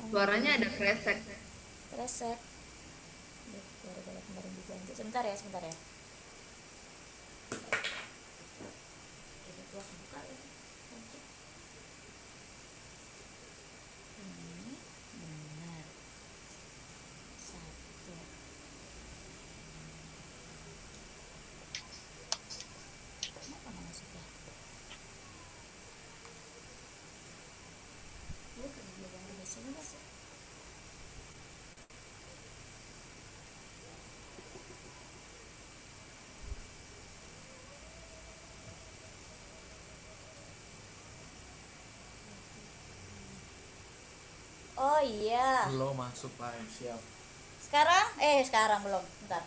Suaranya ada kresek. Resek. Duh, gara-gara kemarin diganti. Sebentar ya, sebentar ya. Ini gua buka lagi. Oke. Ini benar. Satu. Kenapa nggak masuk ya? Bukan dia baru di sini masuk. Oh iya. Lo masuk live, siap. Sekarang? Sekarang belum. Bentar.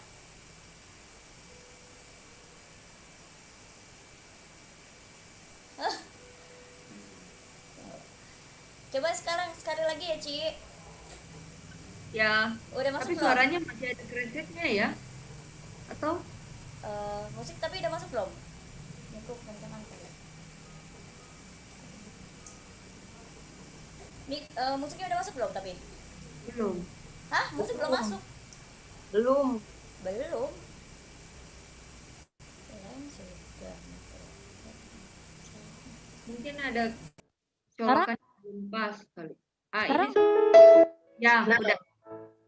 Coba sekarang sekali lagi ya, Ci. Ya, Udah tapi masuk belum? suaranya masih ada kreseknya ya? Atau Musik tapi udah masuk belum? Cukup kencangan kali. Musiknya udah masuk belum tapi? belum? Hah? Musik belum Belum. masuk? Belum. Belum. Kalian sudah. Mungkin ada Sekarang? colokan yang belum pas kali. Ah, Sekarang? ini ya, udah.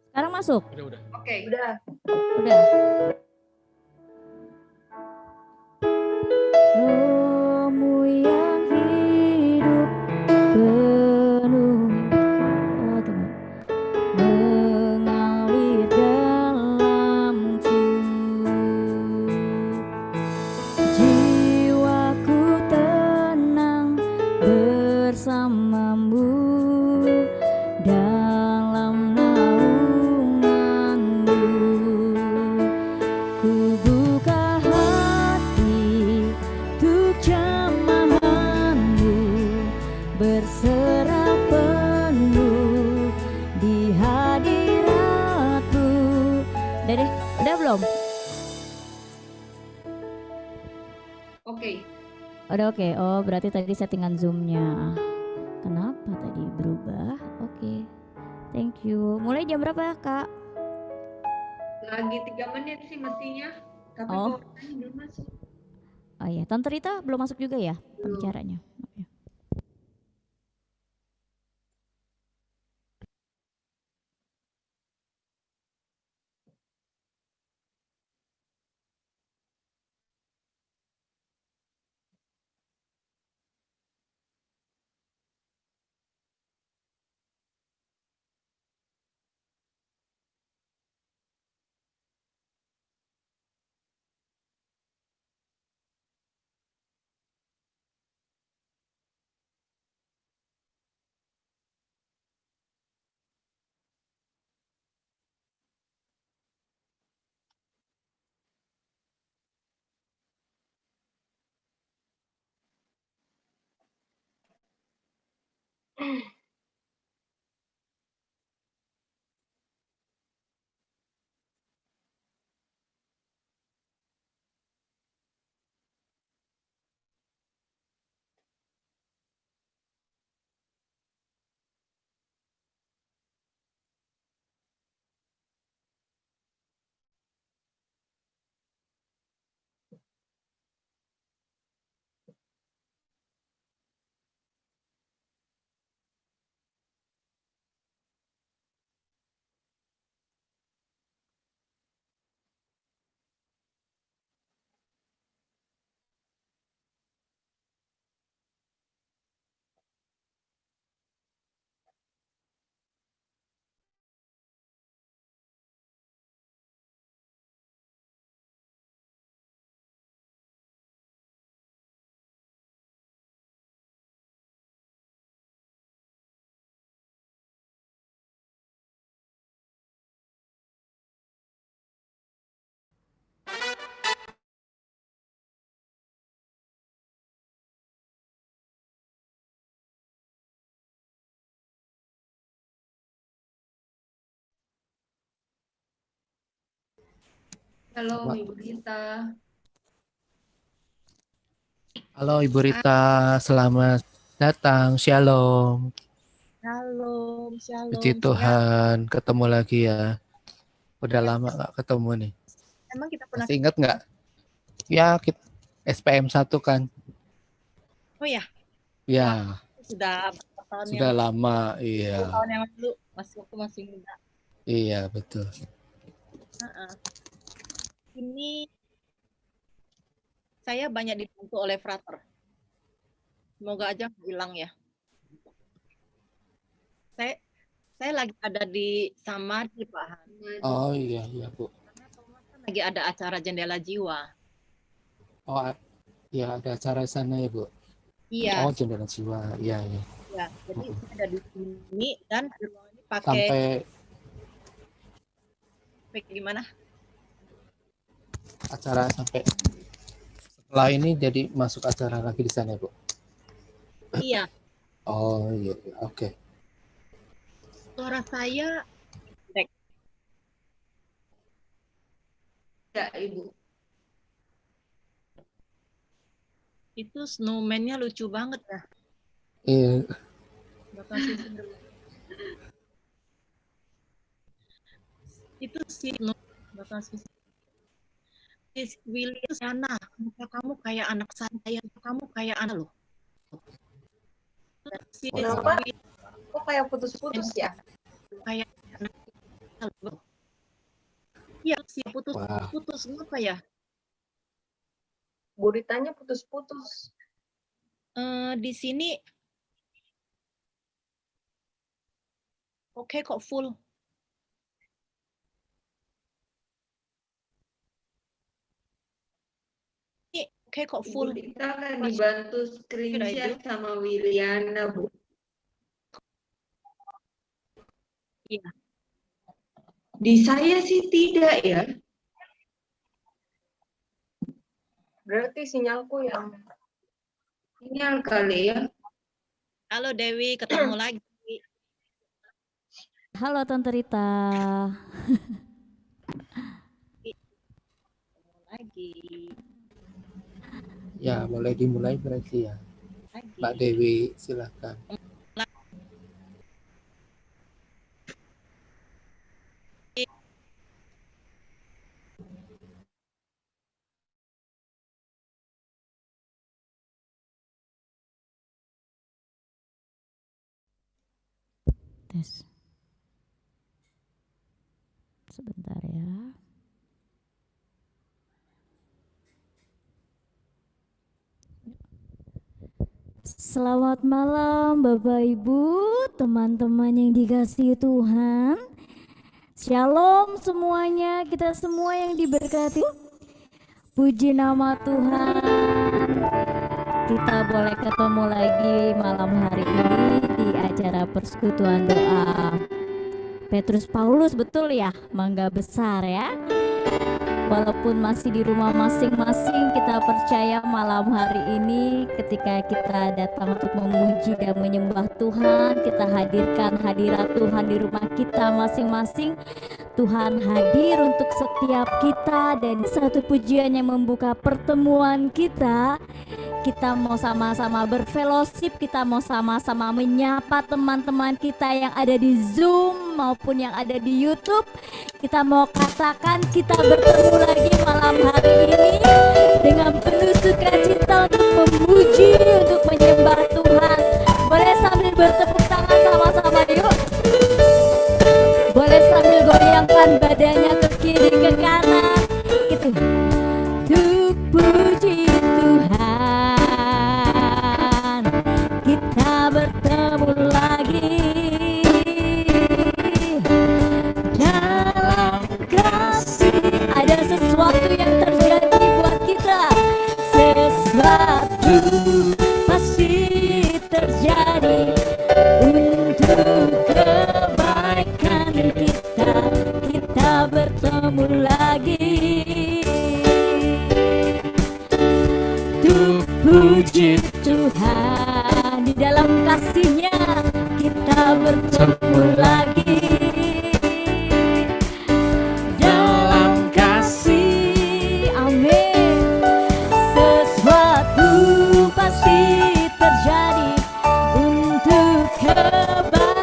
Sekarang masuk? Udah. Oke. Udah. Udah. Romu yang hidup penuh mengalir dalamku, jiwaku tenang bersamamu dalam naunganmu. Ku buka hati untuk jamahanmu, berserah penuh di hadiratmu. Udah deh, udah belum? Oke. Udah oke. Oh, berarti tadi settingan zoomnya. Kenapa tadi berubah? Oke. Thank you. Mulai jam berapa, Kak? Lagi 3 menit sih mestinya. Tapi Oh. kok orangnya belum masuk. Oh iya, Tante Rita belum masuk juga ya Belum. pembicaranya. Oke. Halo, Ibu Rita. Halo Ibu Rita, selamat datang, shalom. Shalom, Puji shalom. Siap. Tuhan, ketemu lagi ya. Udah Ya, lama nggak ketemu nih. emang kita pernah. Masih ingat nggak? Ya, kita SPM 1 kan. Oh ya, Ya, sudah berapa tahun yang sudah lama. Iya, 10 tahun yang lalu, waktu masih muda. iya betul. Heeh. Ini saya banyak dibantu oleh frater. Semoga aja nggak hilang ya. Saya lagi ada di Samadhi, Pak Han. Oh iya, iya Bu. Karena Thomas kan lagi ada acara jendela jiwa. Oh iya, ada acara sana ya Bu. Iya, Oh, jendela jiwa. Iya, iya. ya. Jadi saya ada di sini dan di ruangan ini pakai Sampai gimana? acara sampai setelah ini jadi masuk acara lagi di sana Bu. Iya, Oh iya, iya. Oke. suara saya Ya, Ibu. itu snowman-nya lucu banget ya. Iya. Bakal susun dulu. Itu si bakal susun. Si Willy itu sana, muka kamu kayak anak saya, kamu kayak anak loh. Si Kenapa? Willy Kok kayak putus-putus ya? kayak anak loh. Iya, si putus Wah. kenapa ya? Beritanya putus-putus. Di sini oke kok full. Ini oke kok full. Ibu kita akan dibantu screenshot sama Wiliana, Bu. Iya. Di saya sih tidak ya. Berarti sinyalku yang sinyal kali ya. Halo Dewi, ketemu lagi. Halo Tante Rita. Ketemu lagi. Ya, boleh dimulai berarti ya. Lagi. Mbak Dewi, silakan. Tes. Sebentar ya. Selamat malam Bapak Ibu, teman-teman yang dikasihi Tuhan. Shalom semuanya, kita semua yang diberkati. Puji nama Tuhan. Kita boleh ketemu lagi malam hari ini di acara persekutuan doa Petrus Paulus, betul ya? Mangga Besar ya. Walaupun masih di rumah masing-masing, kita percaya malam hari ini ketika kita datang untuk memuji dan menyembah Tuhan, kita hadirkan hadirat Tuhan di rumah kita masing-masing. Tuhan hadir untuk setiap kita dan satu pujian yang membuka pertemuan kita. Kita mau sama-sama berfellowship, kita mau sama-sama menyapa teman-teman kita yang ada di Zoom maupun yang ada di YouTube. Kita mau katakan kita bertemu lagi malam hari ini dengan penuh sukacita untuk memuji, untuk menyembah Tuhan. Boleh sambil bertepuk tangan sama-sama yuk. Boleh sambil goyangkan badannya ke kiri ke kanan gitu. Untuk puji Tuhan, kita bertemu lagi dalam kasih. Ada sesuatu yang terjadi buat kita. Sesuatu pasti terjadi untuk kebaikan kita. Kita bertemu lagi untuk puji Tuhan. Di dalam kasih-Nya kita bertemu lagi. Dalam kasih, amin. Sesuatu pasti terjadi untuk kebaikan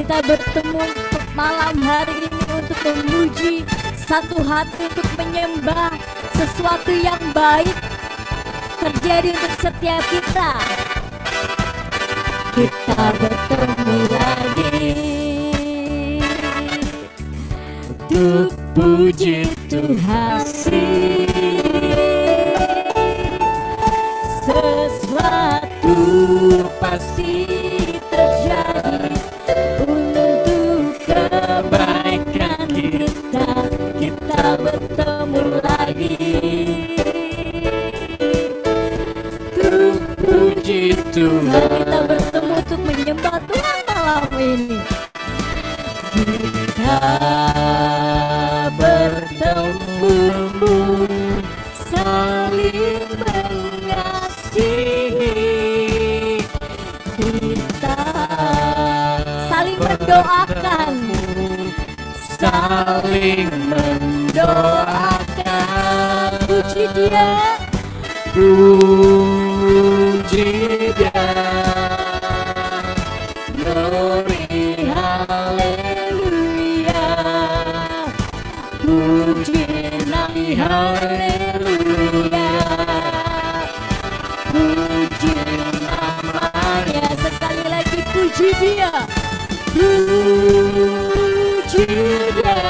kita bertemu malam hari ini untuk memuji, satu hati untuk menyembah. Sesuatu yang baik terjadi untuk setiap kita. Kita bertemu lagi untuk puji Tuhan. Sesuatu pasti terjadi untuk kebaikan kita. Kita bertemu lagi untuk puji Tuhan. Kita bertemu untuk menyembah Tuhan malam ini. Kita bertemu saling mengasihi. Kita saling mendoakan, saling mendoakan. Puji Dia, puji Dia, glory haleluya, puji Nabi haleluya, puji namanya. Sekali lagi puji Dia, puji Dia,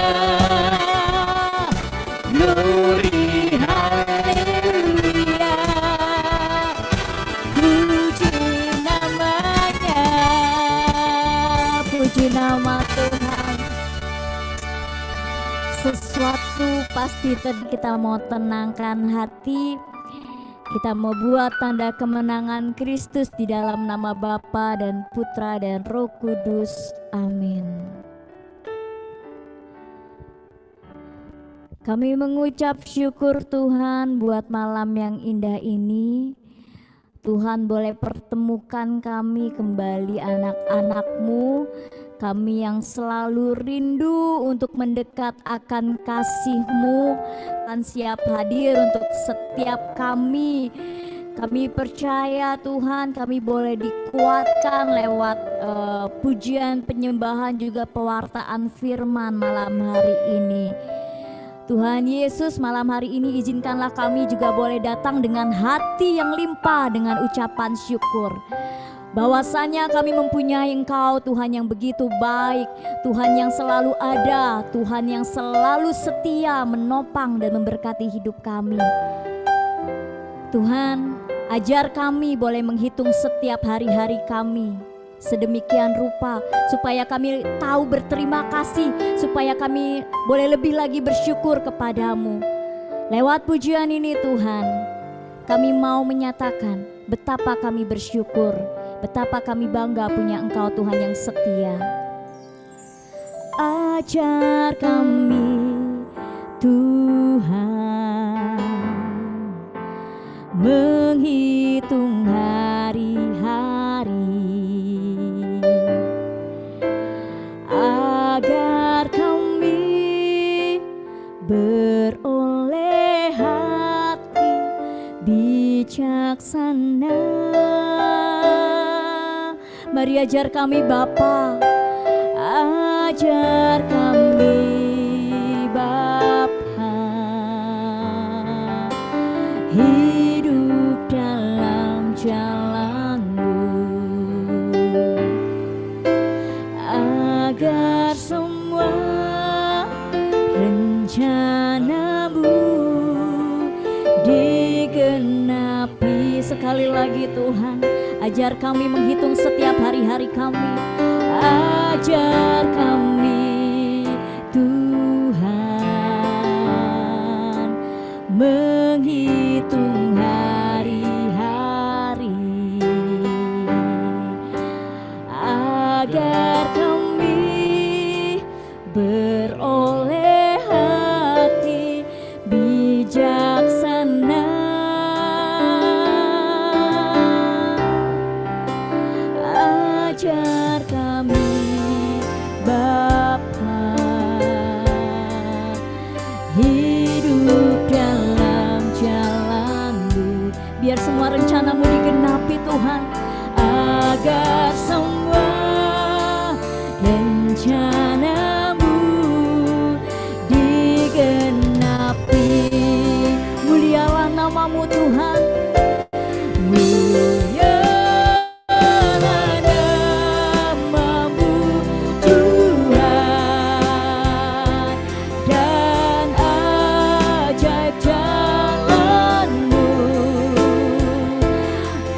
glory haleluya, puji namanya, puji nama Tuhan. Sesuatu pasti kita mau tenangkan hati. Kita mau buat tanda kemenangan Kristus di dalam nama Bapa dan Putra dan Roh Kudus. Amin. Kami mengucap syukur Tuhan buat malam yang indah ini. Tuhan boleh pertemukan kami kembali, anak-anak-Mu, kami yang selalu rindu untuk mendekat akan kasih-Mu, dan siap hadir untuk setiap kami. Kami percaya Tuhan, kami boleh dikuatkan lewat pujian, penyembahan, juga pewartaan firman malam hari ini. Tuhan Yesus, malam hari ini izinkanlah kami juga boleh datang dengan hati yang limpah dengan ucapan syukur. Bahwasanya kami mempunyai Engkau, Tuhan yang begitu baik, Tuhan yang selalu ada, Tuhan yang selalu setia menopang dan memberkati hidup kami. Tuhan, ajar kami boleh menghitung setiap hari-hari kami sedemikian rupa, supaya kami tahu berterima kasih, supaya kami boleh lebih lagi bersyukur kepadamu. Lewat pujian ini Tuhan, kami mau menyatakan betapa kami bersyukur, betapa kami bangga punya Engkau Tuhan yang setia. Ajar kami Tuhan menghitung hari-hari, agar kami beroleh hati bijaksana. Mari ajar kami Bapa, ajar kami Bapa, hidup dalam jalan-Mu, agar semua rencana-Mu digenapi. Sekali lagi Tuhan, ajar kami menghitung setiap hari-hari kami. Ajar kami Tuhan menghitung hari-hari, agar kami beroleh hati bijaksana. Ajar kami Bapa, hidup dalam jalan-Mu, biar semua rencana-Mu digenapi Tuhan, agar semua rencanamu digenapi. Mulialah namamu Tuhan, mulialah namamu Tuhan, dan ajaib jalanmu.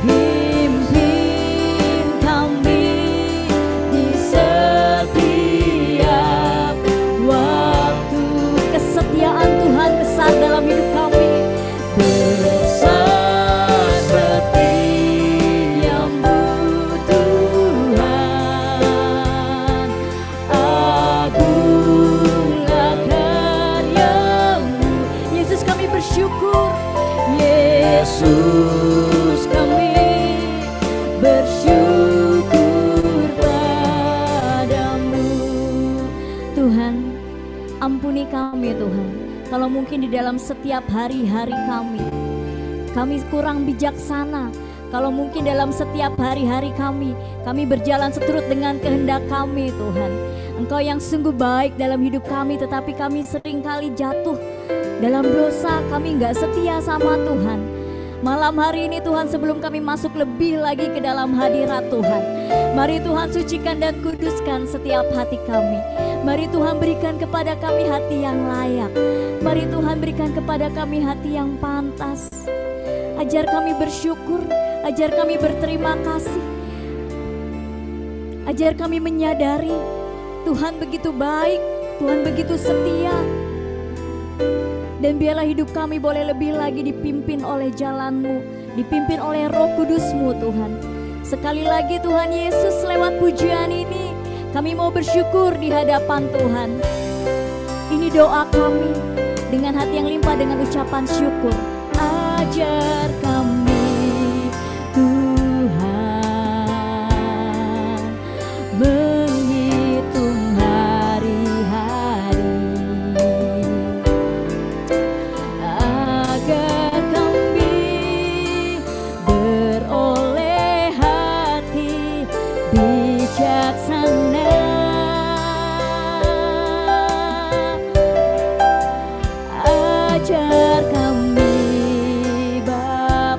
Pimpin kami di setiap waktu. Kesetiaan Tuhan besar dalam hidup kami. Besar setiamu Tuhan, agunglah karyamu. Yesus, kami bersyukur. Yesus, kami bersyukur padamu. Tuhan, ampuni kami Tuhan, kalau mungkin di dalam setiap hari-hari kami kurang bijaksana. Kalau mungkin dalam setiap hari-hari kami berjalan seturut dengan kehendak kami Tuhan. Engkau yang sungguh baik dalam hidup kami, tetapi kami seringkali jatuh dalam dosa, kami gak setia sama Tuhan. Malam hari ini Tuhan, sebelum kami masuk lebih lagi ke dalam hadirat Tuhan, mari Tuhan sucikan dan kuduskan setiap hati kami. Mari Tuhan berikan kepada kami hati yang layak. Mari Tuhan berikan kepada kami hati yang pantas. Ajar kami bersyukur, ajar kami berterima kasih. Ajar kami menyadari Tuhan begitu baik, Tuhan begitu setia. Dan biarlah hidup kami boleh lebih lagi dipimpin oleh jalan-Mu, dipimpin oleh Roh Kudus-Mu Tuhan. Sekali lagi Tuhan Yesus, lewat pujian ini kami mau bersyukur di hadapan Tuhan. Ini doa kami dengan hati yang limpah dengan ucapan syukur. Ajar kami Tuhan menghitung hari-hari, agar kami beroleh hati bijaksana. Ajar kami Bapa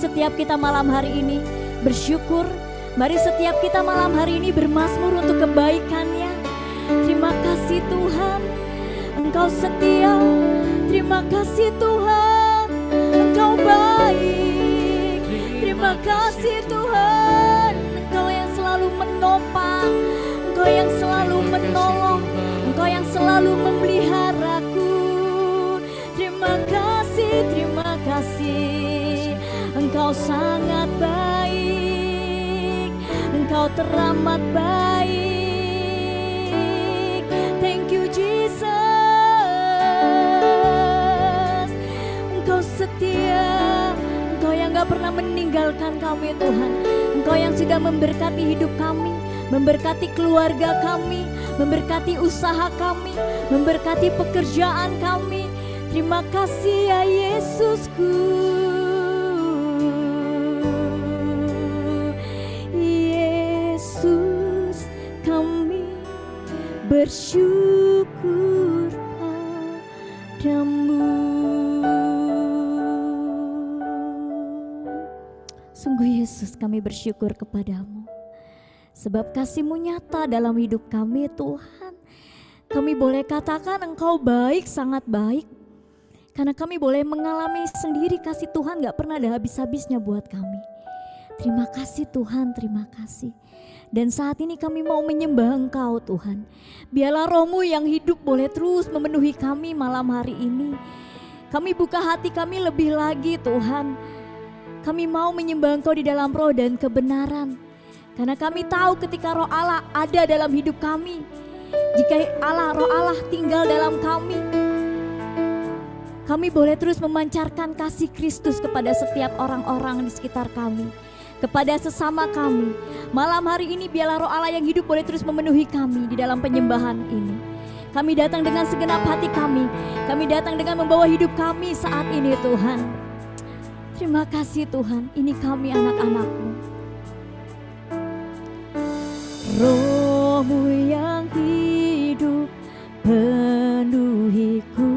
setiap kita malam hari ini bersyukur. Mari setiap kita malam hari ini bermazmur untuk kebaikan-Nya. Terima kasih Tuhan, Engkau setia. Terima kasih Tuhan, Engkau baik. Terima kasih Tuhan, Engkau yang selalu menopang, Engkau yang selalu menolong, Engkau yang selalu memeliharaku. Terima kasih, Engkau sangat baik, Engkau teramat baik. Thank you Jesus, Engkau setia, Engkau yang gak pernah meninggalkan kami Tuhan. Engkau yang sudah memberkati hidup kami, memberkati keluarga kami, memberkati usaha kami, memberkati pekerjaan kami. Terima kasih ya Yesusku. Yesus, kami bersyukur padamu. Sungguh Yesus, kami bersyukur kepadamu, sebab kasih-Mu nyata dalam hidup kami Tuhan. Kami boleh katakan Engkau baik, sangat baik, karena kami boleh mengalami sendiri kasih Tuhan gak pernah ada habis-habisnya buat kami. Terima kasih Tuhan, terima kasih. Dan saat ini kami mau menyembah Engkau Tuhan. Biarlah Roh-Mu yang hidup boleh terus memenuhi kami malam hari ini. Kami buka hati kami lebih lagi Tuhan. Kami mau menyembah Engkau di dalam roh dan kebenaran. Karena kami tahu ketika Roh Allah ada dalam hidup kami, jika Roh Allah tinggal dalam kami, kami boleh terus memancarkan kasih Kristus kepada setiap orang-orang di sekitar kami, kepada sesama kami. Malam hari ini biarlah Roh Allah yang hidup boleh terus memenuhi kami di dalam penyembahan ini. Kami datang dengan segenap hati kami datang dengan membawa hidup kami saat ini Tuhan. Terima kasih Tuhan, ini kami anak-anak-Mu. Roh-Mu yang hidup penuhiku,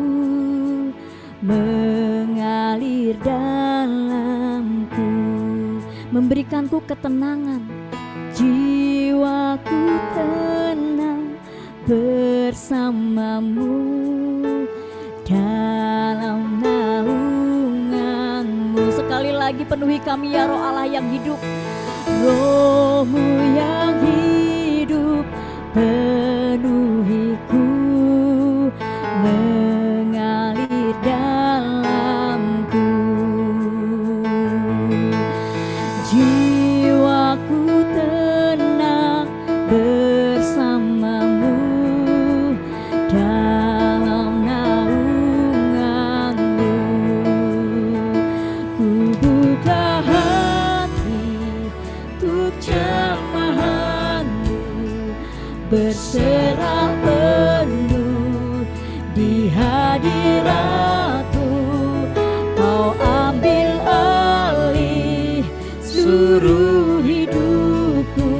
mengalir dalamku, memberikanku ketenangan. Jiwaku tenang bersama-Mu, dalam naungan-Mu. Sekali lagi penuhi kami ya Roh Allah yang hidup. Roh-Mu yang hidup penuhiku, mengalir dalamku. Jiwaku tenang bersama-Mu, dalam naungan-Mu. Ku buka hati untuk jamahan-Mu, berserah penuh di hadirat-Mu. Kau ambil alih seluruh hidupku,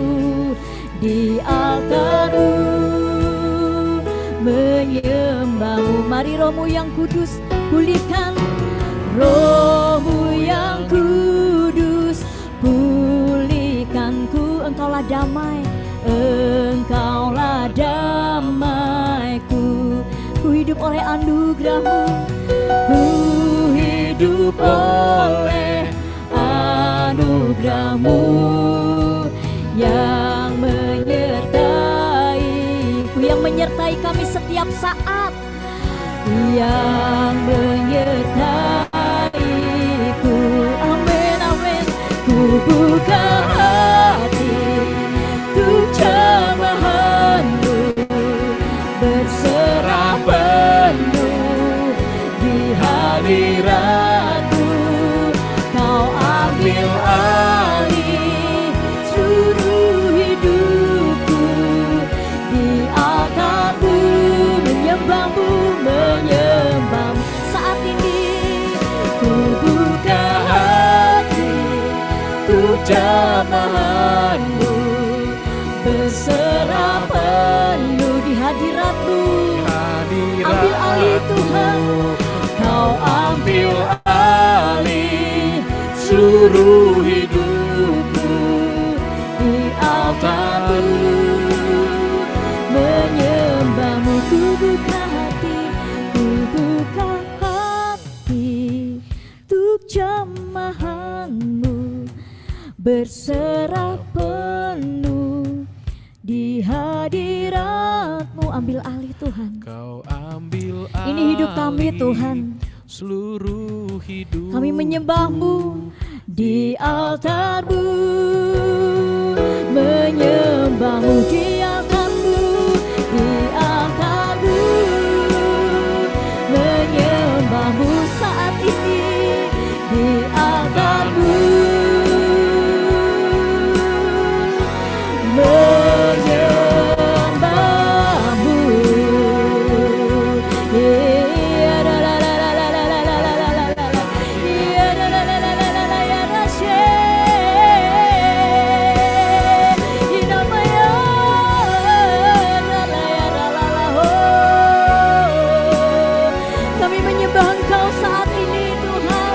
di altar-Mu menyembah-Mu. Mari Roh-Mu yang kudus pulihkan, Roh-Mu yang kudus pulihkanku. Engkaulah damai, Engkaulah damaiku. Ku hidup oleh anugerah-Mu, ku hidup oleh anugerah-Mu yang menyertai-Ku, yang menyertai kami setiap saat, yang menyertai-Ku. Amin, amin. Ku buka hati untuk jamahan-Mu, berserah penuh di hadirat-Mu. Kau ambil alih seluruh hidupku, di altar-Mu menyembah-Mu, menyembah-Mu. Saat ini ku buka hati untuk jamahan-Mu, berserah penuh di hadirat-Mu. Ambil alih Tuhan, Kau ambil alih seluruh berserah penuh di hadirat-Mu. Ambil alih Tuhan. Kau ambil Ini hidup kami alih Tuhan. seluruh hidup Kami menyembah-Mu di altar-Mu, menyembah-Mu di altar-Mu, di altar-Mu, menyembah-Mu saat ini di altar-Mu, menyembah-Mu. Kami menyembah Engkau saat ini Tuhan.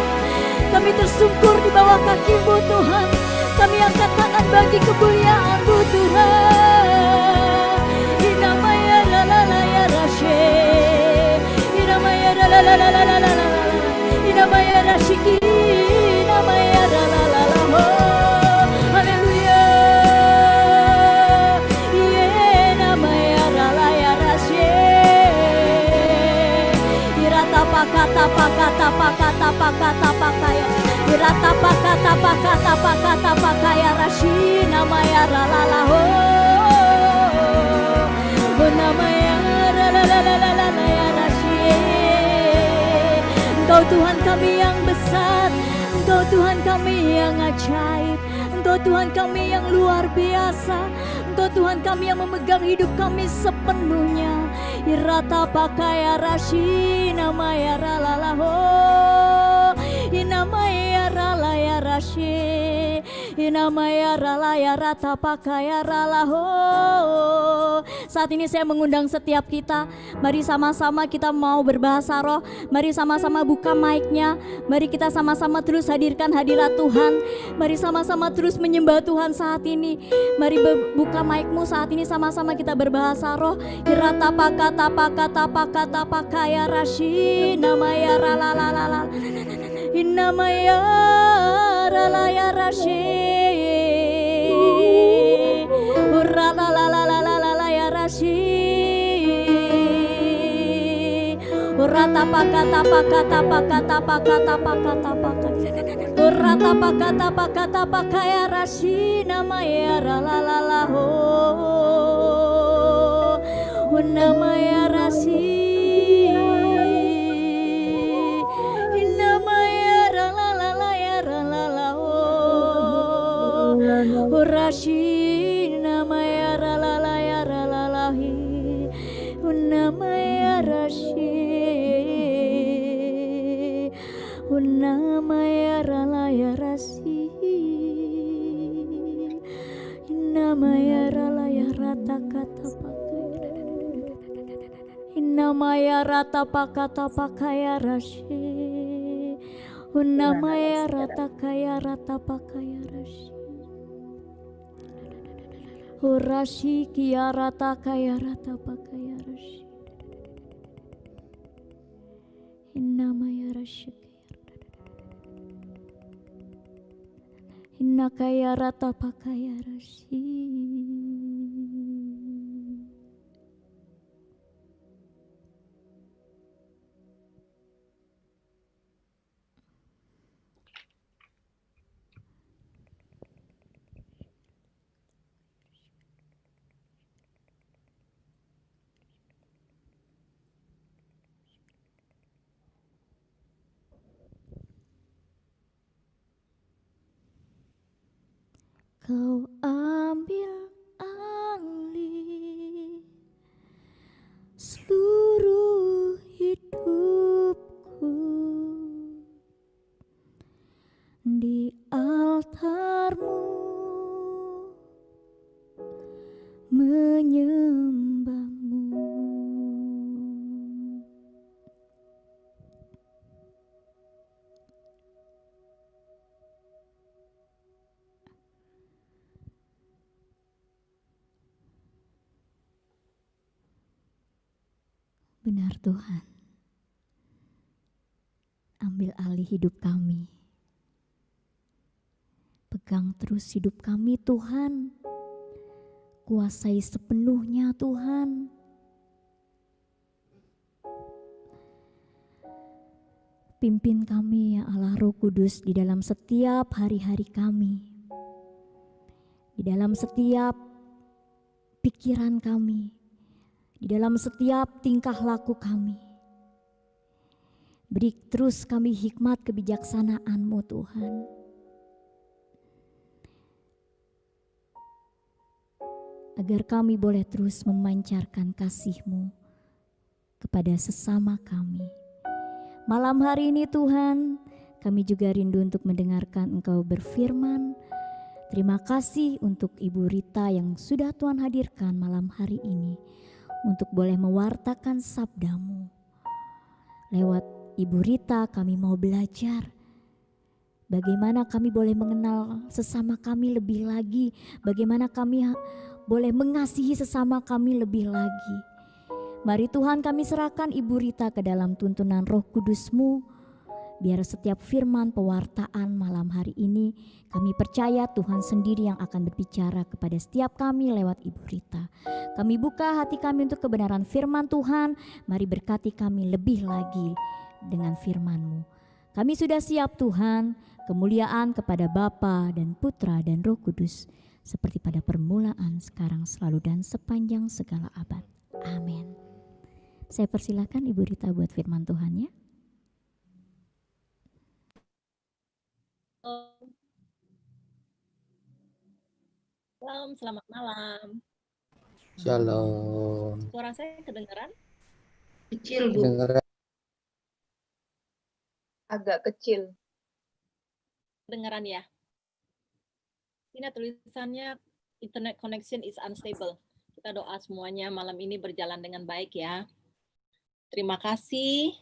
Kami tersungkur di bawah kaki-Mu Tuhan. Kami angkat tangan bagi kemuliaan-Mu Tuhan. Inamaya lalalaya rashe, inamaya lalalala, inamaya rashiki, inamaya lalalala. Haleluya. Inamaya lalaya rashe. Irata pakata pakata pakata pakata pakaya. Irata pakata pakata pakata pakaya rashina maya ralalaho. Namaya ralalalala ya rashi. Engkau Tuhan kami yang besar, Engkau Tuhan kami yang ajaib, Engkau Tuhan kami yang luar biasa, Engkau Tuhan kami yang memegang hidup kami sepenuhnya. Irata pakaya rashi namaya ralalaho. Inamaya ralaya rashi, inamaya ralaya rata pakaya ralaho. Saat ini saya mengundang setiap kita, mari sama-sama kita mau berbahasa roh. Mari sama-sama buka mic-nya. Mari kita sama-sama terus hadirkan hadirat Tuhan. Mari sama-sama terus menyembah Tuhan saat ini. Mari buka mic-mu saat ini, sama-sama kita berbahasa roh. Irata pakata pakata pakata pakaya rashi namaya ralalalala. Inamaya ralaya rashi. Uralalalala ya rashi. Urata pakata pakata pakata pakata pakata pakata. Urata pakata pakata pakaya rashi namaya ralalala ho. Namaya rashi. Rashi namaya ralalaya ralalahi, namaya rashi, namaya ralaya rasi, namaya ralaya rata kata pakai, namaya rata pakata pakaya rashi, namaya rata kaya rata pakaya rashi. Rashi kia rata kaya rata pakaya rashi. Inamaya rashi kaya. Kaya rata pakaya rashi. Kau ambil alih seluruh hidupku di altar-Mu, menyembah-Mu. Benar Tuhan, ambil alih hidup kami. pegang terus hidup kami Tuhan. Kuasai sepenuhnya Tuhan. Pimpin kami ya Allah Roh Kudus di dalam setiap hari-hari kami. Di dalam setiap pikiran kami. Di dalam setiap tingkah laku kami. Beri terus kami hikmat kebijaksanaan-Mu Tuhan. Agar kami boleh terus memancarkan kasih-Mu kepada sesama kami. Malam hari ini Tuhan, kami juga rindu untuk mendengarkan Engkau berfirman. Terima kasih untuk Ibu Rita yang sudah Tuhan hadirkan malam hari ini untuk boleh mewartakan sabda-Mu. Lewat Ibu Rita kami mau belajar bagaimana kami boleh mengenal sesama kami lebih lagi, bagaimana kami boleh mengasihi sesama kami lebih lagi. Mari Tuhan kami serahkan Ibu Rita ke dalam tuntunan Roh Kudus-Mu. Biar setiap firman pewartaan malam hari ini kami percaya Tuhan sendiri yang akan berbicara kepada setiap kami lewat Ibu Rita. Kami buka hati kami untuk kebenaran firman Tuhan. Mari berkati kami lebih lagi dengan firman-Mu. Kami sudah siap Tuhan. Kemuliaan kepada Bapa dan Putra dan Roh Kudus. Seperti pada permulaan, sekarang, selalu, dan sepanjang segala abad. Amin. Saya persilakan Ibu Rita buat firman Tuhan ya. Shalom, selamat malam. Shalom. Suara saya kedengaran? Kecil, Bu. Kedengaran? Agak kecil. Kedengaran ya? Ini tulisannya internet connection is unstable. Kita doa semuanya malam ini berjalan dengan baik ya. Terima kasih.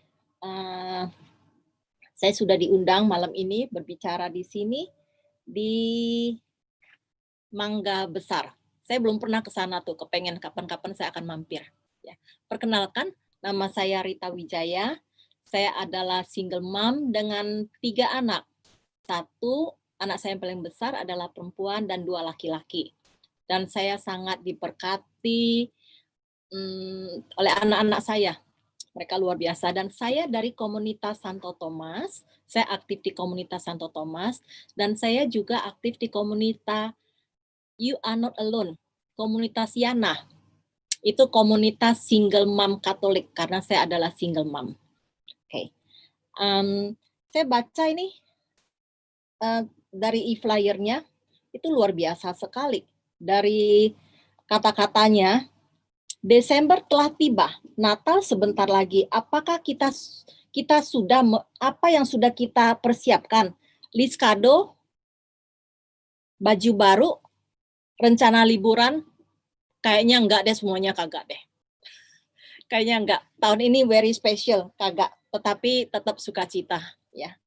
Saya sudah diundang malam ini berbicara di sini di Mangga Besar. Saya belum pernah ke sana tuh, kepengen kapan-kapan saya akan mampir. Ya. Perkenalkan, nama saya Rita Wijaya. Saya adalah single mom dengan 3 anak. 1, anak saya yang paling besar adalah perempuan dan 2 laki-laki. Dan saya sangat diberkati oleh anak-anak saya. Mereka luar biasa. Dan saya dari komunitas Santo Thomas. Saya aktif di komunitas Santo Thomas. Dan saya juga aktif di komunitas You Are Not Alone. Komunitas Yana. Itu komunitas single mom Katolik. Karena saya adalah single mom. Oke. Saya baca ini dari e-flyernya. Itu luar biasa sekali. Dari kata-katanya, Desember telah tiba, Natal sebentar lagi. Apakah kita sudah apa yang sudah kita persiapkan? List kado, baju baru, rencana liburan? Kayaknya enggak deh, semuanya kagak deh. Kayaknya enggak. Tahun ini very special, kagak. Tetapi tetap sukacita, ya.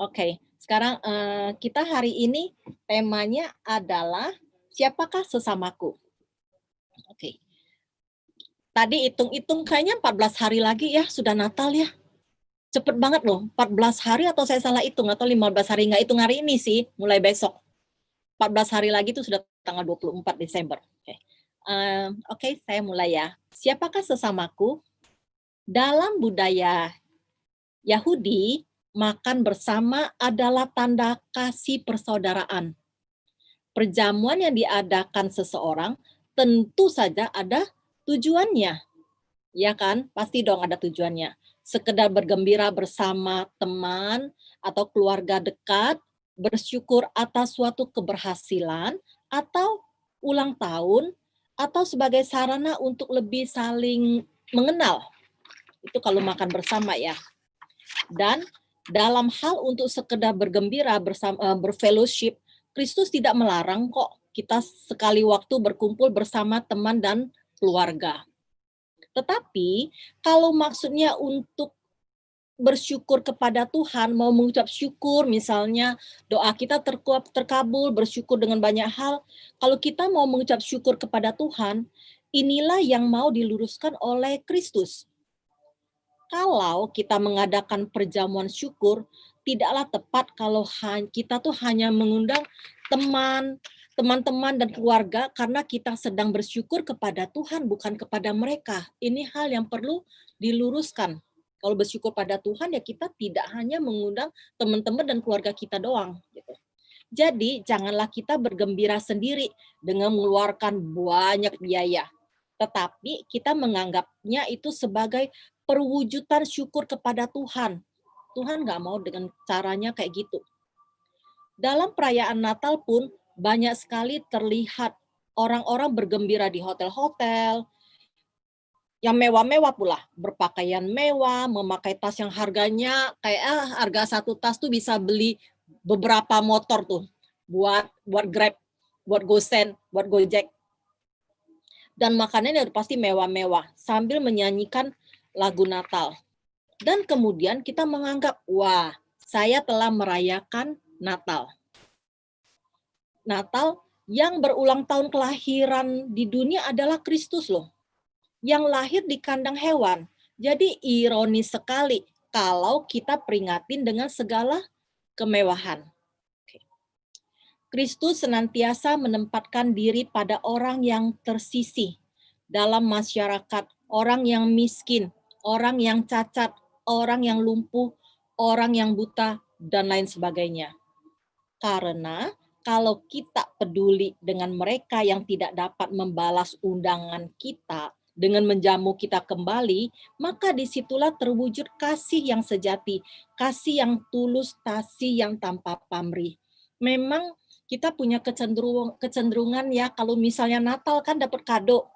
Oke, sekarang kita hari ini temanya adalah siapakah sesamaku? Oke. Tadi hitung-hitung kayaknya 14 hari lagi ya sudah Natal ya. Cepet banget loh, 14 hari atau saya salah hitung atau 15 hari, nggak hitung hari ini sih, mulai besok. 14 hari lagi itu sudah tanggal 24 Desember. Oke, saya mulai ya. Siapakah sesamaku? Dalam budaya Yahudi, makan bersama adalah tanda kasih persaudaraan. Perjamuan yang diadakan seseorang tentu saja ada tujuannya, ya kan? Pasti dong ada tujuannya. Sekedar bergembira bersama teman atau keluarga dekat, bersyukur atas suatu keberhasilan atau ulang tahun, atau sebagai sarana untuk lebih saling mengenal. Itu kalau makan bersama ya. Dan dalam hal untuk sekedar bergembira bersama, berfellowship, Kristus tidak melarang kok kita sekali waktu berkumpul bersama teman dan keluarga. Tetapi kalau maksudnya untuk bersyukur kepada Tuhan, mau mengucap syukur, misalnya doa kita terkabul, bersyukur dengan banyak hal. Kalau kita mau mengucap syukur kepada Tuhan, inilah yang mau diluruskan oleh Kristus. Kalau kita mengadakan perjamuan syukur, tidaklah tepat kalau kita tuh hanya mengundang teman-teman dan keluarga karena kita sedang bersyukur kepada Tuhan, bukan kepada mereka. Ini hal yang perlu diluruskan. Kalau bersyukur pada Tuhan, ya kita tidak hanya mengundang teman-teman dan keluarga kita doang. Gitu. Jadi, janganlah kita bergembira sendiri dengan mengeluarkan banyak biaya. Tetapi kita menganggapnya itu sebagai perwujudan syukur kepada Tuhan. Tuhan nggak mau dengan caranya kayak gitu. Dalam perayaan Natal pun, banyak sekali terlihat orang-orang bergembira di hotel-hotel, yang mewah-mewah pula, berpakaian mewah, memakai tas yang harganya kayak harga satu tas tuh bisa beli beberapa motor tuh buat Grab, buat GoSend, buat Gojek. Dan makanannya udah pasti mewah-mewah sambil menyanyikan lagu Natal. Dan kemudian kita menganggap, wah, saya telah merayakan Natal. Natal yang berulang tahun kelahiran di dunia adalah Kristus loh. Yang lahir di kandang hewan. Jadi ironis sekali kalau kita peringatin dengan segala kemewahan. Kristus senantiasa menempatkan diri pada orang yang tersisih dalam masyarakat, orang yang miskin, orang yang cacat, orang yang lumpuh, orang yang buta, dan lain sebagainya. Karena kalau kita peduli dengan mereka yang tidak dapat membalas undangan kita, dengan menjamu kita kembali, maka disitulah terwujud kasih yang sejati, kasih yang tulus, kasih yang tanpa pamrih. Memang kita punya kecenderungan ya, kalau misalnya Natal kan dapat kado.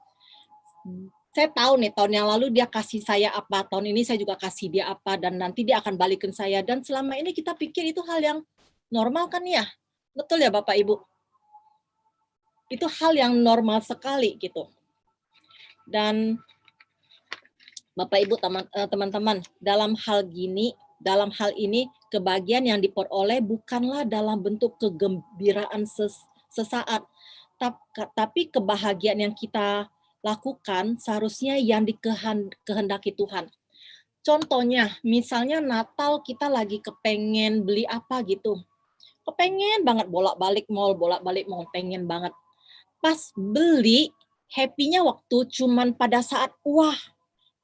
Saya tahu nih tahun yang lalu dia kasih saya apa, tahun ini saya juga kasih dia apa, dan nanti dia akan balikin saya. Dan selama ini kita pikir itu hal yang normal kan ya? Betul ya Bapak Ibu? Itu hal yang normal sekali gitu. Dan Bapak Ibu teman-teman, dalam hal ini kebahagiaan yang diperoleh bukanlah dalam bentuk kegembiraan sesaat, tapi kebahagiaan yang kita lakukan seharusnya yang dikehendaki Tuhan. Contohnya, misalnya Natal kita lagi kepengen beli apa gitu. Kepengen banget bolak-balik mall, pengen banget. Pas beli, happy-nya waktu cuman pada saat, wah,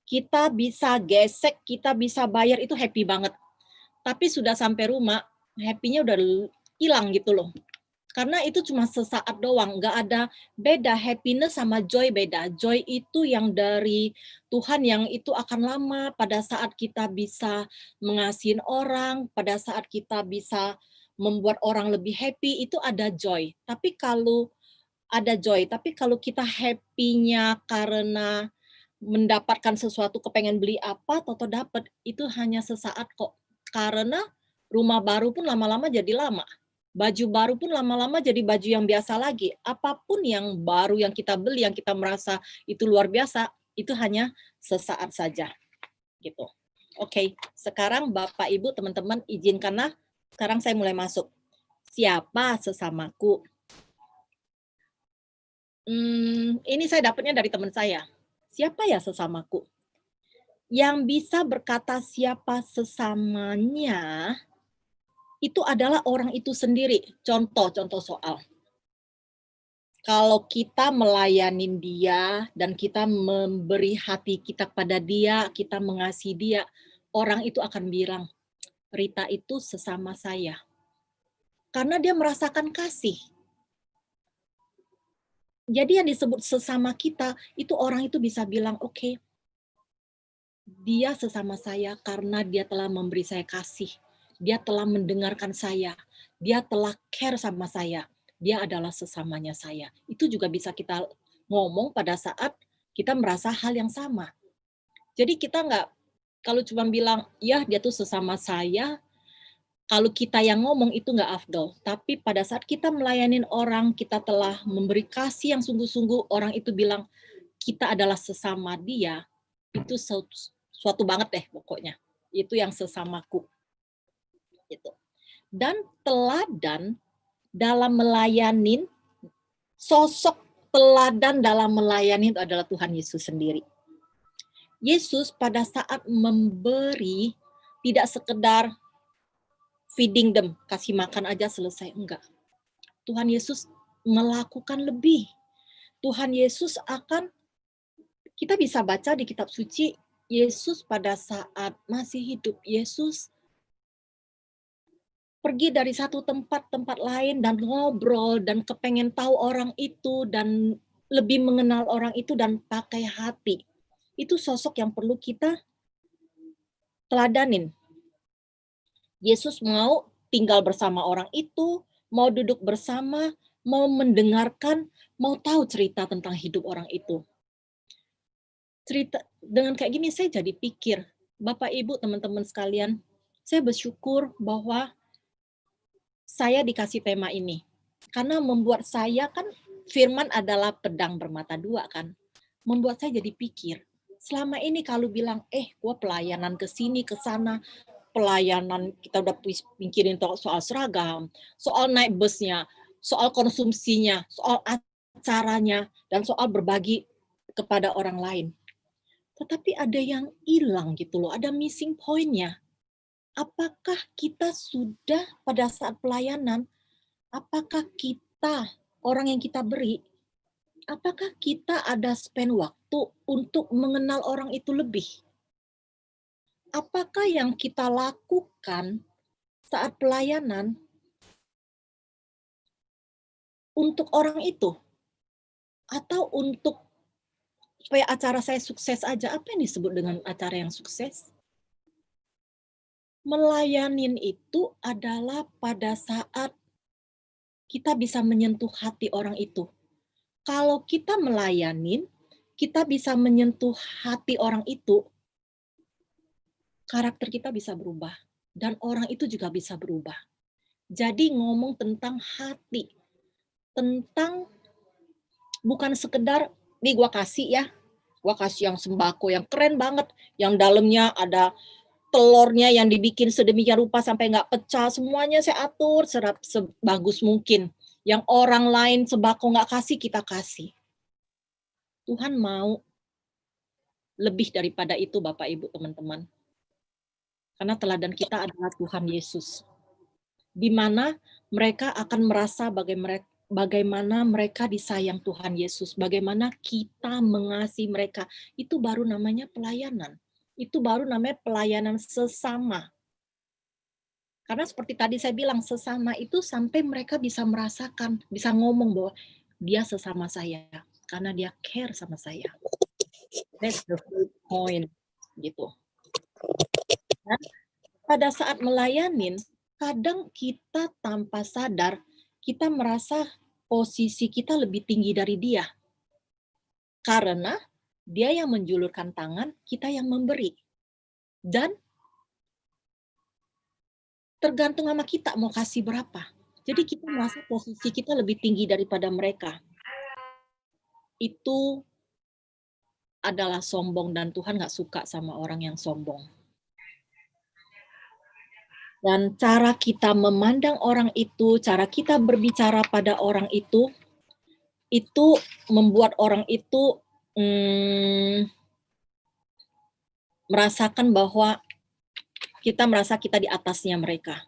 kita bisa gesek, kita bisa bayar, itu happy banget. Tapi sudah sampai rumah, happy-nya udah hilang gitu loh. Karena itu cuma sesaat doang, nggak ada beda. Happiness sama joy beda. Joy itu yang dari Tuhan, yang itu akan lama, pada saat kita bisa mengasihin orang, pada saat kita bisa membuat orang lebih happy, itu ada joy. Tapi kalau kita happy-nya karena mendapatkan sesuatu, kepengen beli apa, toto dapat, itu hanya sesaat kok. Karena rumah baru pun lama-lama jadi lama. Baju baru pun lama-lama jadi baju yang biasa lagi. Apapun yang baru yang kita beli, yang kita merasa itu luar biasa, itu hanya sesaat saja. Gitu. Oke, sekarang Bapak, Ibu, teman-teman, izinkanlah sekarang saya mulai masuk. Siapa sesamaku? Ini saya dapatnya dari teman saya. Siapa ya sesamaku? Yang bisa berkata siapa sesamanya, itu adalah orang itu sendiri. Contoh soal. Kalau kita melayanin dia, dan kita memberi hati kita pada dia, kita mengasihi dia, orang itu akan bilang, Rita itu sesama saya. Karena dia merasakan kasih. Jadi yang disebut sesama kita, itu orang itu bisa bilang, oke, dia sesama saya karena dia telah memberi saya kasih. Dia telah mendengarkan saya. Dia telah care sama saya. Dia adalah sesamanya saya. Itu juga bisa kita ngomong pada saat kita merasa hal yang sama. Jadi kita nggak, kalau cuma bilang, ya dia tuh sesama saya, kalau kita yang ngomong itu nggak afdol. Tapi pada saat kita melayanin orang, kita telah memberi kasih yang sungguh-sungguh, orang itu bilang, kita adalah sesama dia, itu suatu banget deh pokoknya. Itu yang sesamaku. Gitu. Dan teladan dalam melayanin, sosok teladan dalam melayani itu adalah Tuhan Yesus sendiri. Yesus pada saat memberi, tidak sekedar feeding them, kasih makan aja selesai. Enggak. Tuhan Yesus melakukan lebih. Tuhan Yesus kita bisa baca di kitab suci, Yesus pada saat masih hidup, Yesus pergi dari satu tempat lain dan ngobrol dan kepengen tahu orang itu dan lebih mengenal orang itu dan pakai hati. Itu sosok yang perlu kita teladanin. Yesus mau tinggal bersama orang itu, mau duduk bersama, mau mendengarkan, mau tahu cerita tentang hidup orang itu. Cerita dengan kayak gini saya jadi pikir, Bapak Ibu, teman-teman sekalian, saya bersyukur bahwa saya dikasih tema ini. Karena membuat saya kan firman adalah pedang bermata dua kan. Membuat saya jadi pikir, selama ini kalau bilang, gua pelayanan ke sini, ke sana, pelayanan kita udah pikirin soal seragam, soal naik busnya, soal konsumsinya, soal acaranya, dan soal berbagi kepada orang lain. Tetapi ada yang hilang gitu loh, ada missing point-nya. Apakah kita sudah pada saat pelayanan, apakah kita, orang yang kita beri, apakah kita ada spend waktu untuk mengenal orang itu lebih? Apakah yang kita lakukan saat pelayanan untuk orang itu? Atau untuk supaya acara saya sukses aja? Apa yang disebut dengan acara yang sukses? Melayanin itu adalah pada saat kita bisa menyentuh hati orang itu. Kalau kita melayanin, kita bisa menyentuh hati orang itu, karakter kita bisa berubah. Dan orang itu juga bisa berubah. Jadi ngomong tentang hati. Tentang bukan sekedar, nih gua kasih ya. Gua kasih yang sembako, yang keren banget. Yang dalamnya ada telurnya yang dibikin sedemikian rupa sampai nggak pecah. Semuanya saya atur sebagus mungkin. Yang orang lain sembako nggak kasih, kita kasih. Tuhan mau lebih daripada itu, Bapak, Ibu, teman-teman. Karena teladan kita adalah Tuhan Yesus. Di mana mereka akan merasa bagaimana mereka disayang Tuhan Yesus. Bagaimana kita mengasihi mereka. Itu baru namanya pelayanan. Itu baru namanya pelayanan sesama. Karena seperti tadi saya bilang, sesama itu sampai mereka bisa merasakan, bisa ngomong bahwa dia sesama saya. Karena dia care sama saya. That's the whole point. Gitu. Dan pada saat melayanin, kadang kita tanpa sadar, kita merasa posisi kita lebih tinggi dari dia. Karena dia yang menjulurkan tangan, kita yang memberi. Dan tergantung sama kita mau kasih berapa. Jadi kita merasa posisi kita lebih tinggi daripada mereka. Itu adalah sombong dan Tuhan nggak suka sama orang yang sombong. Dan cara kita memandang orang itu, cara kita berbicara pada orang itu membuat orang itu merasakan bahwa kita merasa kita di atasnya mereka.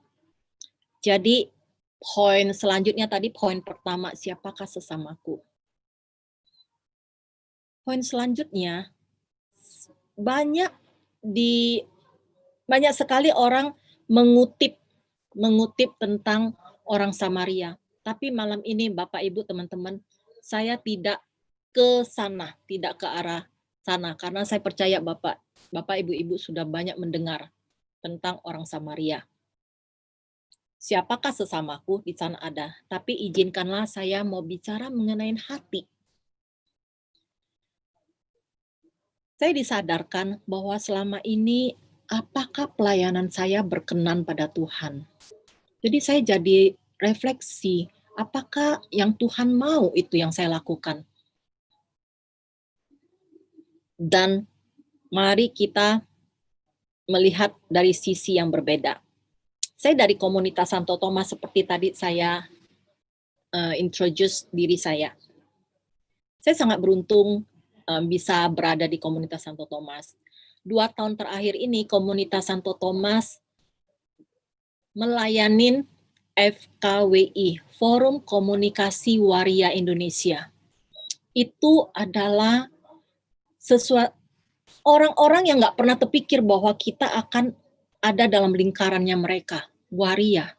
Jadi poin selanjutnya tadi, poin pertama, siapakah sesamaku? Poin selanjutnya, banyak sekali orang mengutip tentang orang Samaria. Tapi malam ini Bapak Ibu teman-teman, saya tidak ke sana, tidak ke arah sana, karena saya percaya Bapak Ibu sudah banyak mendengar tentang orang Samaria. Siapakah sesamaku? Di sana ada. Tapi izinkanlah saya mau bicara mengenai hati. Saya disadarkan bahwa selama ini apakah pelayanan saya berkenan pada Tuhan. Jadi saya jadi refleksi, apakah yang Tuhan mau itu yang saya lakukan. Dan mari kita melihat dari sisi yang berbeda. Saya dari komunitas Santo Thomas seperti tadi saya introduce diri saya. Saya sangat beruntung bisa berada di komunitas Santo Thomas. 2 tahun terakhir ini komunitas Santo Thomas melayanin FKWI, Forum Komunikasi Waria Indonesia. Itu adalah sesuatu orang-orang yang nggak pernah terpikir bahwa kita akan ada dalam lingkarannya mereka, waria.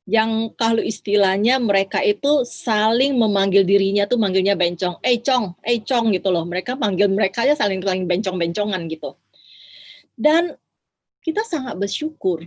Yang kalau istilahnya mereka itu saling memanggil dirinya tuh manggilnya bencong, cong gitu loh. Mereka manggil mereka aja saling bencong-bencongan gitu. Dan kita sangat bersyukur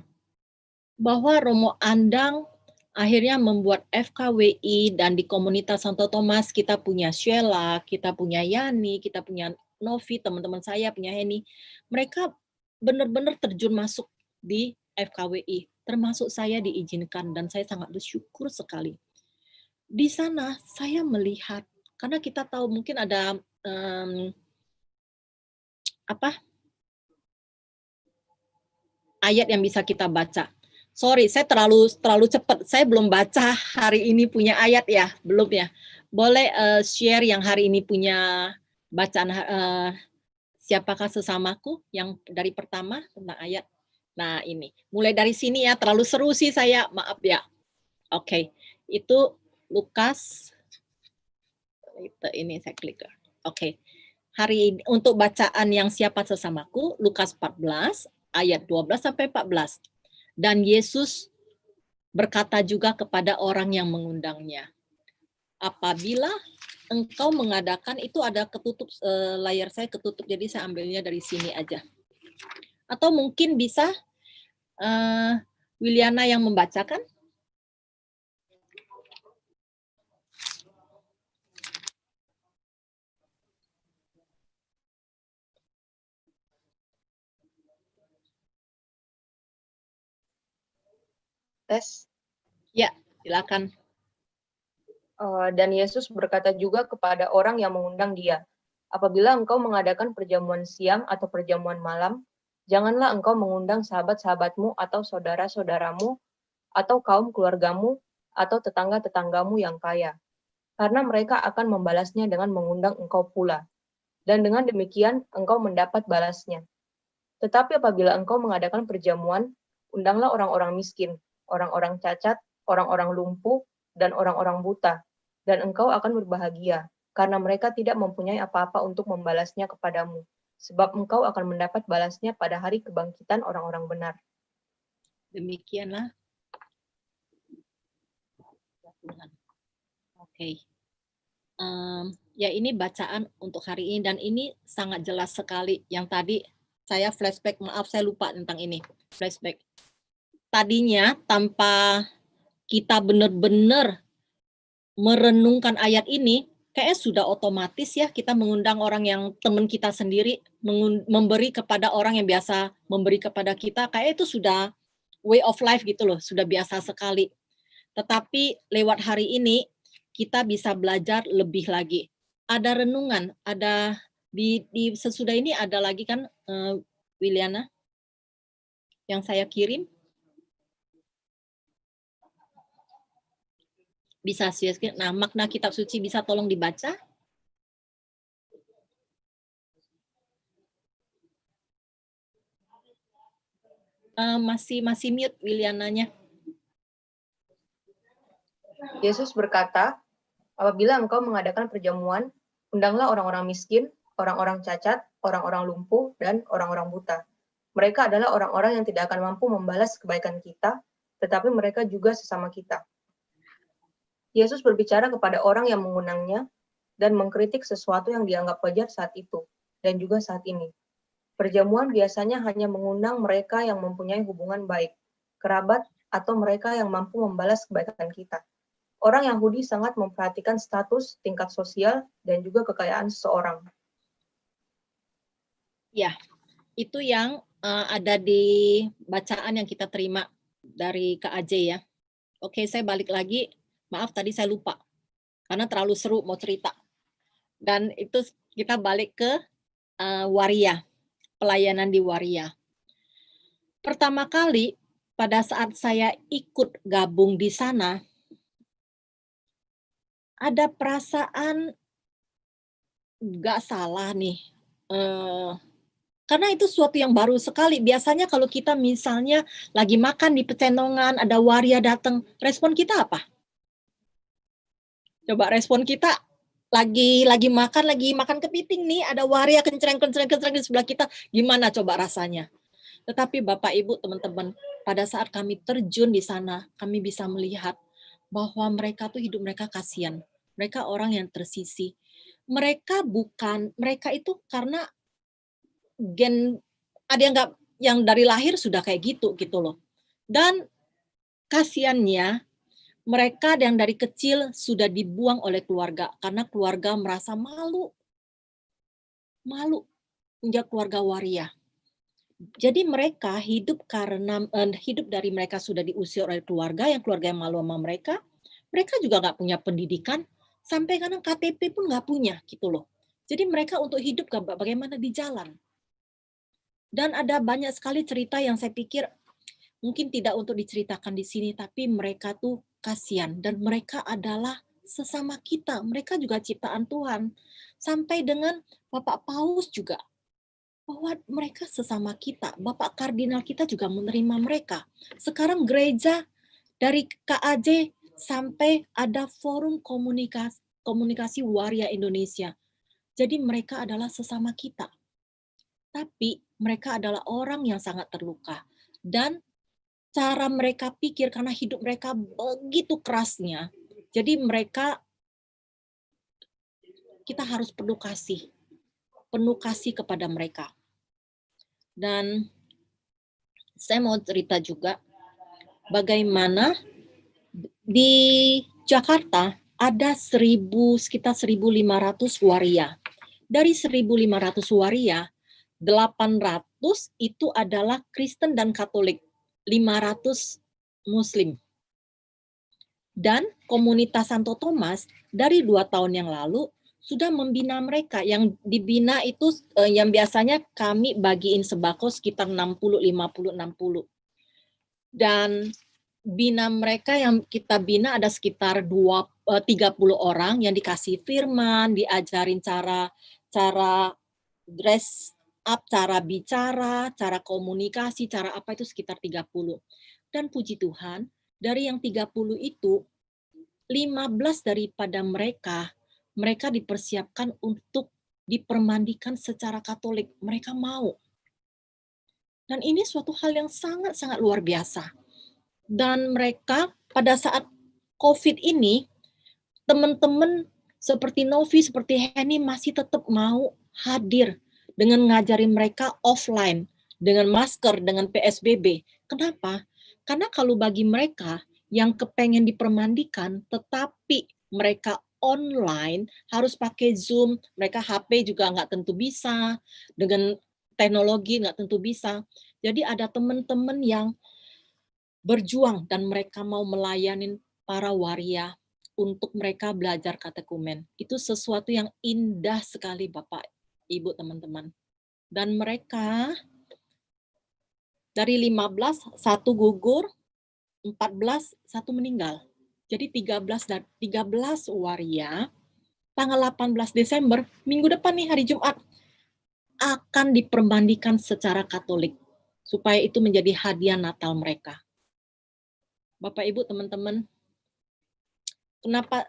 bahwa Romo Andang akhirnya membuat FKWI, dan di komunitas Santo Thomas kita punya Sheila, kita punya Yani, kita punya Novi, teman-teman saya punya Heni. Mereka benar-benar terjun masuk di FKWI, termasuk saya diizinkan, dan saya sangat bersyukur sekali. Di sana saya melihat, karena kita tahu mungkin ada ayat yang bisa kita baca. Sorry, saya terlalu cepat. Saya belum baca hari ini punya ayat ya, belum ya. Boleh share yang hari ini punya bacaan siapakah sesamaku yang dari pertama tentang ayat. Nah ini, mulai dari sini ya, terlalu seru sih saya, maaf ya. Oke, itu Lukas, ini saya klik. Oke, hari ini untuk bacaan yang siapa sesamaku, Lukas 14, ayat 12 sampai 14. Dan Yesus berkata juga kepada orang yang mengundangnya, apabila engkau mengadakan, itu ada ketutup, layar saya ketutup, jadi saya ambilnya dari sini aja. Atau mungkin bisa Wiliana yang membacakan? Tes. Ya, silakan. Dan Yesus berkata juga kepada orang yang mengundang dia, apabila engkau mengadakan perjamuan siang atau perjamuan malam, janganlah engkau mengundang sahabat-sahabatmu atau saudara-saudaramu atau kaum keluargamu atau tetangga-tetanggamu yang kaya, karena mereka akan membalasnya dengan mengundang engkau pula. Dan dengan demikian engkau mendapat balasnya. Tetapi apabila engkau mengadakan perjamuan, undanglah orang-orang miskin, orang-orang cacat, orang-orang lumpuh, dan orang-orang buta, dan engkau akan berbahagia, karena mereka tidak mempunyai apa-apa untuk membalasnya kepadamu, sebab engkau akan mendapat balasnya pada hari kebangkitan orang-orang benar. Demikianlah. Oke. Ya ini bacaan untuk hari ini, dan ini sangat jelas sekali. Yang tadi saya flashback, maaf saya lupa tentang ini, flashback. Tadinya tanpa kita benar-benar merenungkan ayat ini, kayaknya sudah otomatis ya kita mengundang orang yang teman kita sendiri, memberi kepada orang yang biasa memberi kepada kita, kayak itu sudah way of life gitu loh, sudah biasa sekali. Tetapi lewat hari ini kita bisa belajar lebih lagi. Ada renungan, ada di sesudah ini ada lagi kan Wiliana yang saya kirim. Bisa sih, nah makna kitab suci bisa tolong dibaca? Masih mute Wiliananya. Yesus berkata, apabila engkau mengadakan perjamuan, undanglah orang-orang miskin, orang-orang cacat, orang-orang lumpuh, dan orang-orang buta. Mereka adalah orang-orang yang tidak akan mampu membalas kebaikan kita, tetapi mereka juga sesama kita. Yesus berbicara kepada orang yang mengundangnya dan mengkritik sesuatu yang dianggap wajar saat itu, dan juga saat ini. Perjamuan biasanya hanya mengundang mereka yang mempunyai hubungan baik, kerabat, atau mereka yang mampu membalas kebaikan kita. Orang Yahudi sangat memperhatikan status, tingkat sosial, dan juga kekayaan seseorang. Ya, itu yang ada di bacaan yang kita terima dari Kak Ajay ya. Oke, saya balik lagi. Maaf tadi saya lupa, karena terlalu seru mau cerita. Dan itu kita balik ke Waria, pelayanan di Waria. Pertama kali pada saat saya ikut gabung di sana, ada perasaan nggak salah nih. Karena itu suatu yang baru sekali. Biasanya kalau kita misalnya lagi makan di pecenongan, ada waria datang, respon kita apa? Coba respon kita lagi makan kepiting nih, ada waria kencreng di sebelah kita, gimana coba rasanya? Tetapi Bapak Ibu, teman-teman, pada saat kami terjun di sana, kami bisa melihat bahwa mereka tuh hidup mereka kasihan. Mereka orang yang tersisih. Mereka itu karena gen ada yang dari lahir sudah kayak gitu loh. Dan kasihannya mereka yang dari kecil sudah dibuang oleh keluarga karena keluarga merasa malu menjadi keluarga waria. Jadi mereka hidup hidup dari mereka sudah diusir oleh keluarga yang malu sama mereka. Mereka juga nggak punya pendidikan, sampai kadang KTP pun nggak punya gitu loh. Jadi mereka untuk hidup bagaimana di jalan. Dan ada banyak sekali cerita yang saya pikir mungkin tidak untuk diceritakan di sini, tapi mereka tuh kasihan dan mereka adalah sesama kita. Mereka juga ciptaan Tuhan. Sampai dengan Bapak Paus juga, bahwa mereka sesama kita. Bapak Kardinal kita juga menerima mereka. Sekarang gereja dari KAJ sampai ada forum komunikasi waria Indonesia. Jadi mereka adalah sesama kita. Tapi mereka adalah orang yang sangat terluka. Dan cara mereka pikir karena hidup mereka begitu kerasnya. Jadi kita harus penuh kasih kepada mereka. Dan saya mau cerita juga bagaimana di Jakarta ada sekitar 1.500 waria. Dari 1.500 waria, 800 itu adalah Kristen dan Katolik, 500 Muslim. Dan komunitas Santo Thomas dari 2 tahun yang lalu sudah membina mereka. Yang dibina itu yang biasanya kami bagiin sembako sekitar 60, 50, 60. Dan bina mereka yang kita bina ada sekitar 30 orang yang dikasih firman, diajarin cara dress up, cara bicara, cara komunikasi, cara apa itu sekitar 30. Dan puji Tuhan, dari yang 30 itu 15 daripada mereka dipersiapkan untuk dipermandikan secara Katolik. Mereka mau. Dan ini suatu hal yang sangat-sangat luar biasa. Dan mereka pada saat COVID ini, teman-teman seperti Novi, seperti Henny masih tetap mau hadir dengan ngajarin mereka offline, dengan masker, dengan PSBB. Kenapa? Karena kalau bagi mereka yang kepengen dipermandikan, tetapi mereka online, harus pakai Zoom, mereka HP juga nggak tentu bisa, dengan teknologi nggak tentu bisa. Jadi ada teman-teman yang berjuang dan mereka mau melayani para waria untuk mereka belajar katekumen. Itu sesuatu yang indah sekali Bapak, Ibu, teman-teman. Dan mereka dari 15, 1 gugur, 14, 1 meninggal. Jadi 13 waria, tanggal 18 Desember, minggu depan nih hari Jumat, akan dipermandikan secara Katolik. Supaya itu menjadi hadiah Natal mereka. Bapak, Ibu, teman-teman, kenapa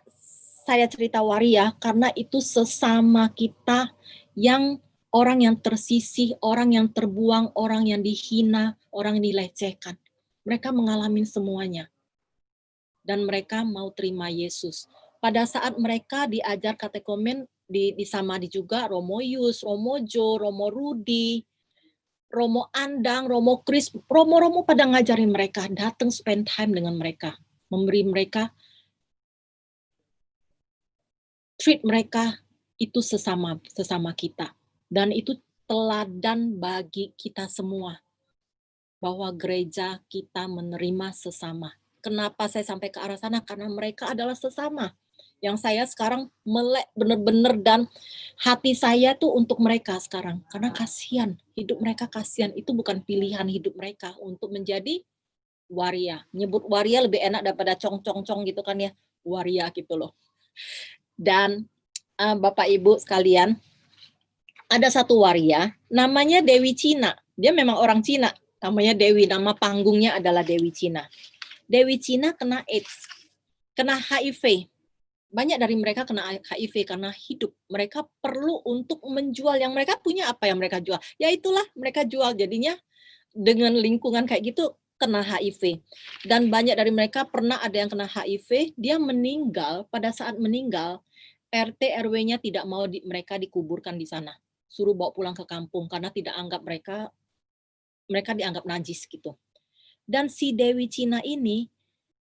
saya cerita waria? Karena itu sesama kita yang orang yang tersisih, orang yang terbuang, orang yang dihina, orang yang dilecehkan. Mereka mengalami semuanya. Dan mereka mau terima Yesus. Pada saat mereka diajar katekumen, di Samadi juga, Romo Yus, Romo Jo, Romo Rudi, Romo Andang, Romo Kris, Romo pada ngajarin mereka, datang spend time dengan mereka, memberi mereka, treat mereka itu sesama kita. Dan itu teladan bagi kita semua, bahwa gereja kita menerima sesama. Kenapa saya sampai ke arah sana? Karena mereka adalah sesama. Yang saya sekarang melek benar-benar, dan hati saya tuh untuk mereka sekarang. Karena kasihan, hidup mereka kasihan. Itu bukan pilihan hidup mereka untuk menjadi waria. Nyebut waria lebih enak daripada cong-cong-cong gitu kan ya. Waria gitu loh. Dan Bapak Ibu sekalian, ada satu waria, namanya Dewi Cina. Dia memang orang Cina, namanya Dewi, nama panggungnya adalah Dewi Cina. Dewi Cina kena AIDS, kena HIV. Banyak dari mereka kena HIV karena hidup. Mereka perlu untuk menjual yang mereka punya, apa yang mereka jual. Ya itulah mereka jual, jadinya dengan lingkungan kayak gitu kena HIV. Dan banyak dari mereka pernah ada yang kena HIV, dia meninggal, pada saat meninggal, RT RW-nya tidak mau mereka dikuburkan di sana. Suruh bawa pulang ke kampung karena tidak anggap mereka dianggap najis gitu. Dan si Dewi Cina ini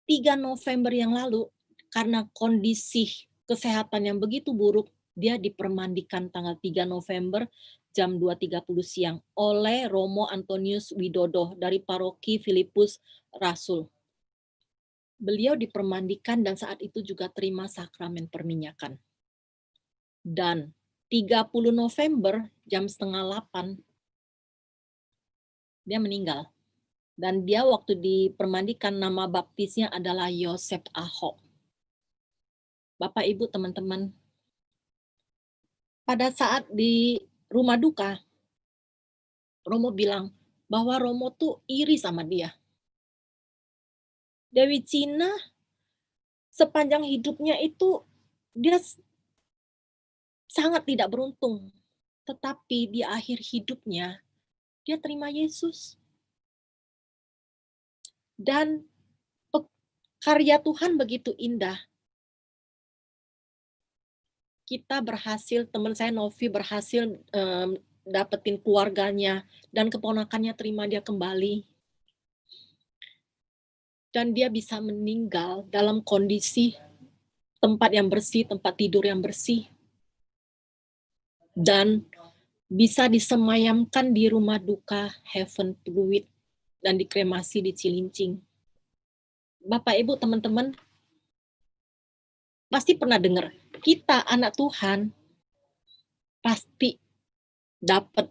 3 November yang lalu karena kondisi kesehatan yang begitu buruk, dia dipermandikan tanggal 3 November jam 2.30 siang oleh Romo Antonius Widodo dari Paroki Filipus Rasul. Beliau dipermandikan dan saat itu juga terima sakramen perminyakan. Dan 30 November jam 7:30 dia meninggal. Dan dia waktu dipermandikan nama baptisnya adalah Yosep Ahok. Bapak Ibu teman-teman, pada saat di rumah duka, Romo bilang bahwa Romo tuh iri sama dia. Dewi Cina sepanjang hidupnya itu dia sangat tidak beruntung. Tetapi di akhir hidupnya dia terima Yesus. Dan karya Tuhan begitu indah. Kita berhasil, teman saya Novi berhasil dapetin keluarganya dan keponakannya terima dia kembali. Dan dia bisa meninggal dalam kondisi tempat yang bersih, tempat tidur yang bersih. Dan bisa disemayamkan di rumah duka Heaven Fluid dan dikremasi di Cilincing. Bapak Ibu teman-teman pasti pernah dengar, kita anak Tuhan pasti dapat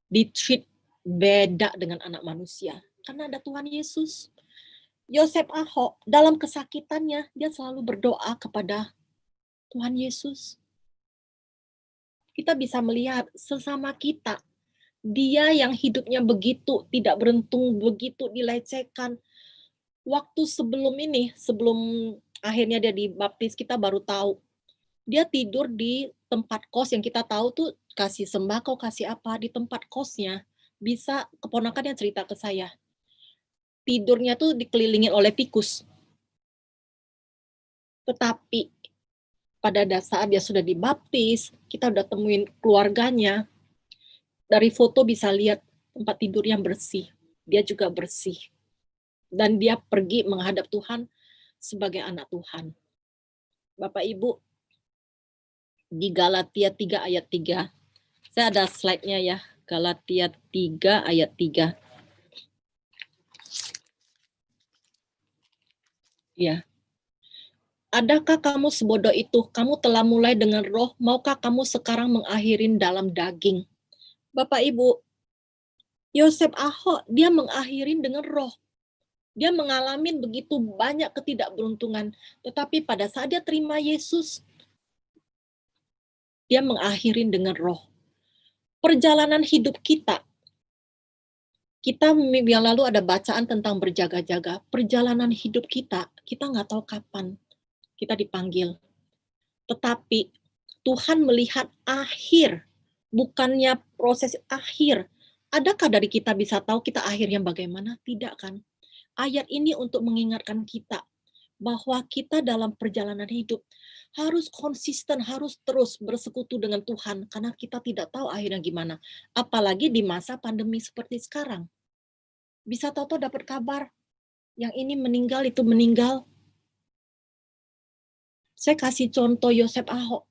di-treat beda dengan anak manusia. Karena ada Tuhan Yesus. Yosep Ahok dalam kesakitannya, dia selalu berdoa kepada Tuhan Yesus. Kita bisa melihat sesama kita, dia yang hidupnya begitu tidak beruntung, begitu dilecehkan. Waktu sebelum ini, sebelum akhirnya dia dibaptis, kita baru tahu. Dia tidur di tempat kos yang kita tahu tuh kasih sembako, kasih apa, di tempat kosnya. Bisa keponakannya cerita ke saya. Tidurnya tuh dikelilingin oleh tikus. Tetapi pada saat dia sudah dibaptis, kita udah temuin keluarganya. Dari foto bisa lihat tempat tidur yang bersih. Dia juga bersih. Dan dia pergi menghadap Tuhan sebagai anak Tuhan. Bapak Ibu, di Galatia 3 ayat 3. Saya ada slide-nya ya. Galatia 3 ayat 3. Ya. Adakah kamu sebodoh itu? Kamu telah mulai dengan roh, maukah kamu sekarang mengakhirin dalam daging? Bapak Ibu, Yosep Ahok dia mengakhirin dengan roh. Dia mengalami begitu banyak ketidakberuntungan, tetapi pada saat dia terima Yesus, dia mengakhirin dengan roh. Perjalanan hidup kita yang lalu ada bacaan tentang berjaga-jaga. Perjalanan hidup kita nggak tahu kapan kita dipanggil. Tetapi Tuhan melihat akhir, bukannya proses akhir. Adakah dari kita bisa tahu kita akhirnya bagaimana? Tidak kan? Ayat ini untuk mengingatkan kita bahwa kita dalam perjalanan hidup harus konsisten, harus terus bersekutu dengan Tuhan karena kita tidak tahu akhirnya gimana. Apalagi di masa pandemi seperti sekarang. Bisa tahu-tahu dapat kabar yang ini meninggal, itu meninggal. Saya kasih contoh Yosep Ahok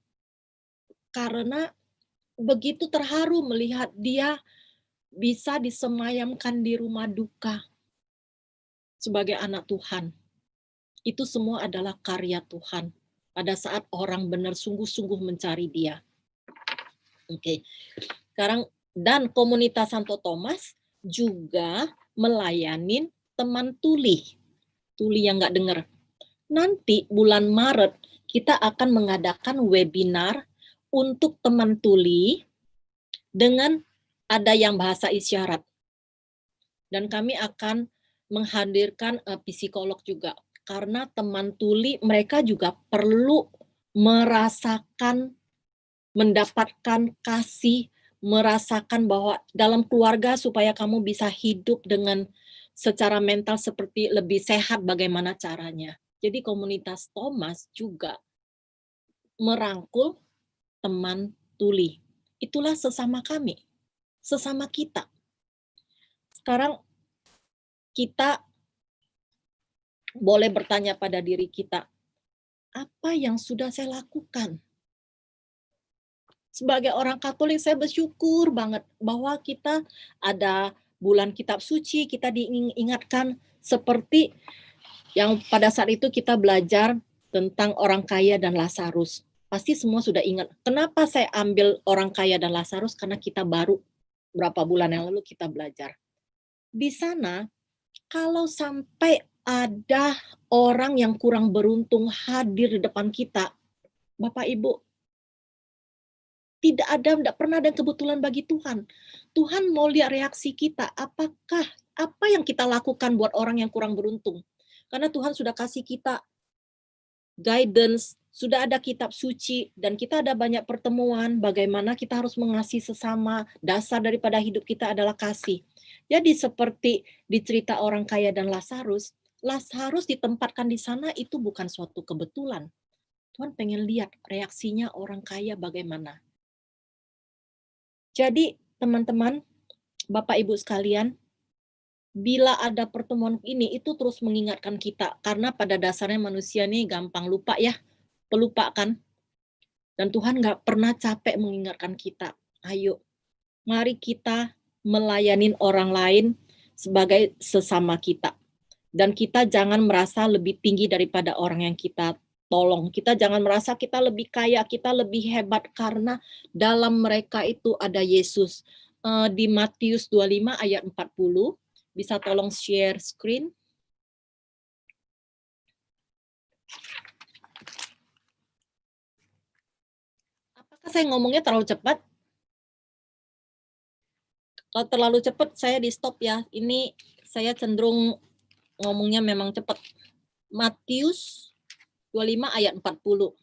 karena begitu terharu melihat dia bisa disemayamkan di rumah duka sebagai anak Tuhan. Itu semua adalah karya Tuhan pada saat orang benar sungguh-sungguh mencari dia. Oke. Sekarang dan komunitas Santo Thomas juga melayani teman tuli. Tuli yang nggak dengar. Nanti bulan Maret kita akan mengadakan webinar untuk teman tuli dengan ada yang bahasa isyarat. Dan kami akan menghadirkan psikolog juga. Karena teman tuli mereka juga perlu merasakan, mendapatkan kasih, merasakan bahwa dalam keluarga supaya kamu bisa hidup dengan secara mental seperti lebih sehat bagaimana caranya. Jadi komunitas Thomas juga merangkul teman tuli. Itulah sesama kami, sesama kita. Sekarang kita boleh bertanya pada diri kita, apa yang sudah saya lakukan? Sebagai orang Katolik saya bersyukur banget bahwa kita ada bulan kitab suci, kita diingatkan seperti yang pada saat itu kita belajar tentang orang kaya dan Lazarus. Pasti semua sudah ingat. Kenapa saya ambil orang kaya dan Lazarus? Karena kita baru berapa bulan yang lalu kita belajar. Di sana, kalau sampai ada orang yang kurang beruntung hadir di depan kita, Bapak Ibu, tidak pernah ada kebetulan bagi Tuhan. Tuhan mau lihat reaksi kita. Apakah apa yang kita lakukan buat orang yang kurang beruntung? Karena Tuhan sudah kasih kita guidance, sudah ada kitab suci, dan kita ada banyak pertemuan bagaimana kita harus mengasihi sesama. Dasar daripada hidup kita adalah kasih. Jadi seperti di cerita orang kaya dan Lazarus ditempatkan di sana itu bukan suatu kebetulan. Tuhan pengen lihat reaksinya orang kaya bagaimana. Jadi teman-teman, Bapak Ibu sekalian, bila ada pertemuan ini itu terus mengingatkan kita, karena pada dasarnya manusia ini gampang lupa ya, pelupa kan. Dan Tuhan nggak pernah capek mengingatkan kita. Ayo, mari kita melayanin orang lain sebagai sesama kita. Dan kita jangan merasa lebih tinggi daripada orang yang kita tolong. Kita jangan merasa kita lebih kaya, kita lebih hebat, karena dalam mereka itu ada Yesus. Di Matius 25 ayat 40, bisa tolong share screen. Apakah saya ngomongnya terlalu cepat? Kalau terlalu cepat saya di stop ya. Ini saya cenderung ngomongnya memang cepat. Matius 25 ayat 40.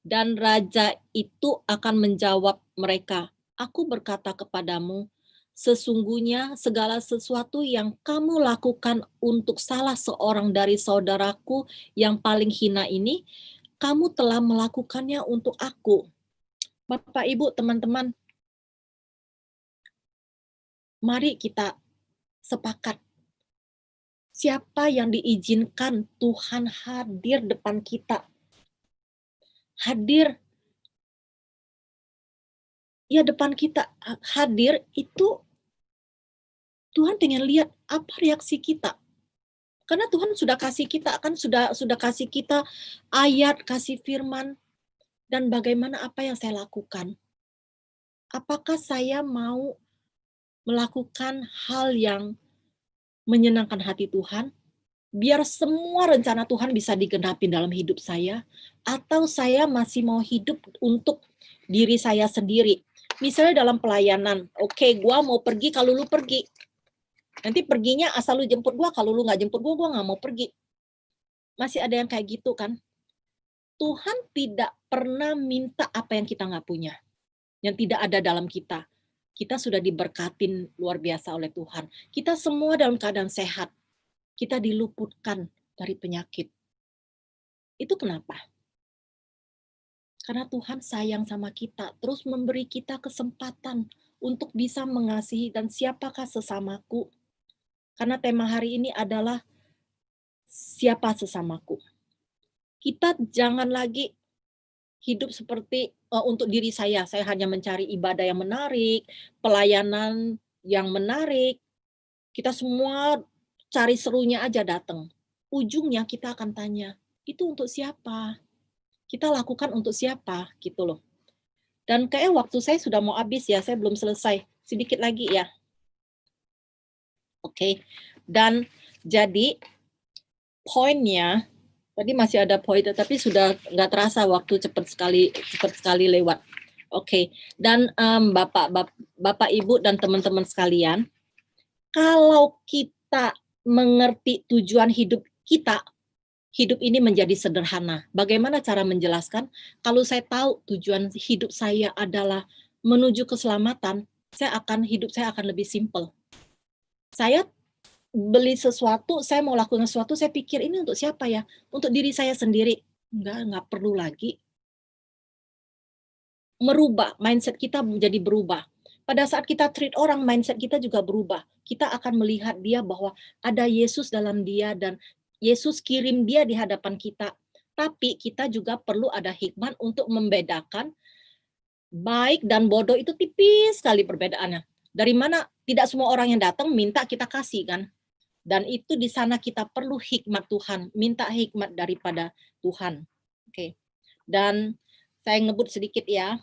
Dan raja itu akan menjawab mereka, aku berkata kepadamu, sesungguhnya segala sesuatu yang kamu lakukan untuk salah seorang dari saudaraku yang paling hina ini, kamu telah melakukannya untuk aku. Bapak, Ibu, teman-teman, mari kita sepakat. Siapa yang diizinkan Tuhan hadir depan kita? Hadir ya depan kita, hadir itu Tuhan pengen lihat apa reaksi kita. Karena Tuhan sudah kasih kita, kan sudah kasih kita ayat, kasih firman, dan bagaimana apa yang saya lakukan. Apakah saya mau melakukan hal yang menyenangkan hati Tuhan, biar semua rencana Tuhan bisa digenapi dalam hidup saya, atau saya masih mau hidup untuk diri saya sendiri. Misalnya dalam pelayanan, oke, gua mau pergi kalau lu pergi. Nanti perginya asal lu jemput gua, kalau lu nggak jemput gua nggak mau pergi. Masih ada yang kayak gitu kan? Tuhan tidak pernah minta apa yang kita nggak punya, yang tidak ada dalam kita. Kita sudah diberkatin luar biasa oleh Tuhan. Kita semua dalam keadaan sehat. Kita diluputkan dari penyakit. Itu kenapa? Karena Tuhan sayang sama kita, terus memberi kita kesempatan untuk bisa mengasihi dan siapakah sesamaku. Karena tema hari ini adalah siapa sesamaku. Kita jangan lagi hidup seperti untuk diri saya hanya mencari ibadah yang menarik, pelayanan yang menarik. Kita semua cari serunya aja datang. Ujungnya kita akan tanya, itu untuk siapa? Kita lakukan untuk siapa? Gitu loh. Dan kayak waktu saya sudah mau habis ya, saya belum selesai. Sedikit lagi ya. Oke. Dan jadi poinnya, tadi masih ada poin, tapi sudah nggak terasa waktu cepat sekali lewat. Oke. Dan Bapak Ibu dan teman-teman sekalian, kalau kita mengerti tujuan hidup kita, hidup ini menjadi sederhana. Bagaimana cara menjelaskan? Kalau saya tahu tujuan hidup saya adalah menuju keselamatan, hidup saya akan lebih simpel. Saya beli sesuatu, saya mau lakukan sesuatu, saya pikir ini untuk siapa ya? Untuk diri saya sendiri. Enggak perlu lagi. Merubah, mindset kita menjadi berubah. Pada saat kita treat orang, mindset kita juga berubah. Kita akan melihat dia bahwa ada Yesus dalam dia dan Yesus kirim dia di hadapan kita. Tapi kita juga perlu ada hikmat untuk membedakan baik dan bodoh itu tipis sekali perbedaannya. Dari mana tidak semua orang yang datang minta kita kasih kan. Dan itu di sana kita perlu hikmat Tuhan, minta hikmat daripada Tuhan. Oke. Dan saya ngebut sedikit ya.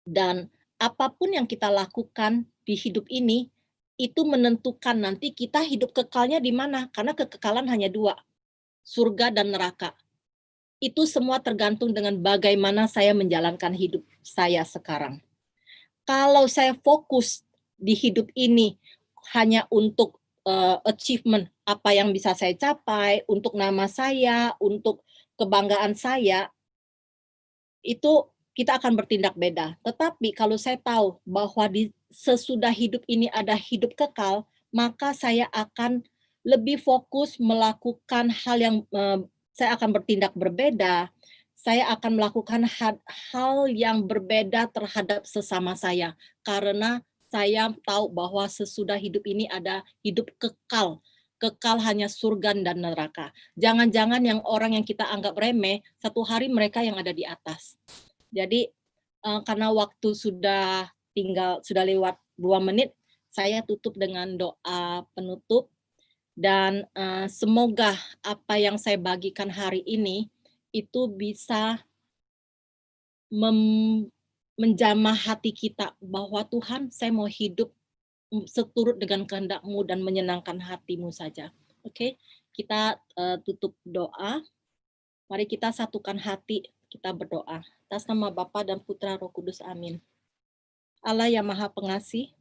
Dan apapun yang kita lakukan di hidup ini, itu menentukan nanti kita hidup kekalnya di mana. Karena kekekalan hanya 2, surga dan neraka. Itu semua tergantung dengan bagaimana saya menjalankan hidup saya sekarang. Kalau saya fokus di hidup ini hanya untuk achievement, apa yang bisa saya capai, untuk nama saya, untuk kebanggaan saya, itu kita akan bertindak beda. Tetapi kalau saya tahu bahwa di sesudah hidup ini ada hidup kekal, maka saya akan lebih fokus melakukan hal yang saya akan bertindak berbeda. Saya akan melakukan hal yang berbeda terhadap sesama saya karena saya tahu bahwa sesudah hidup ini ada hidup kekal. Kekal hanya surga dan neraka. Jangan-jangan yang orang yang kita anggap remeh, satu hari mereka yang ada di atas. Jadi karena waktu sudah lewat 2 menit, saya tutup dengan doa penutup. Dan semoga apa yang saya bagikan hari ini itu bisa menjamah hati kita bahwa Tuhan, saya mau hidup seturut dengan kehendak-Mu dan menyenangkan hati-Mu saja. Oke, kita tutup doa. Mari kita satukan hati, kita berdoa. Atas nama Bapa dan Putra Roh Kudus, amin. Allah yang Maha Pengasih,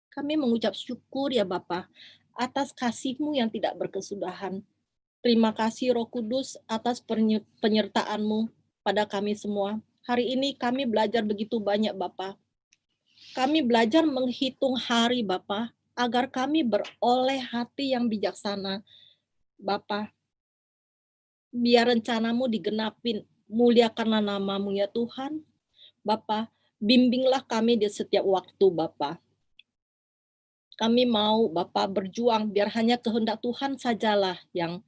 kami mengucap syukur ya Bapa atas kasih-Mu yang tidak berkesudahan. Terima kasih Roh Kudus atas penyertaan-Mu pada kami semua. Hari ini kami belajar begitu banyak Bapa. Kami belajar menghitung hari Bapa, agar kami beroleh hati yang bijaksana. Bapa, biar rencana-Mu digenapin, muliakanlah nama-Mu ya Tuhan. Bapa, bimbinglah kami di setiap waktu Bapa. Kami mau Bapa berjuang biar hanya kehendak Tuhan sajalah yang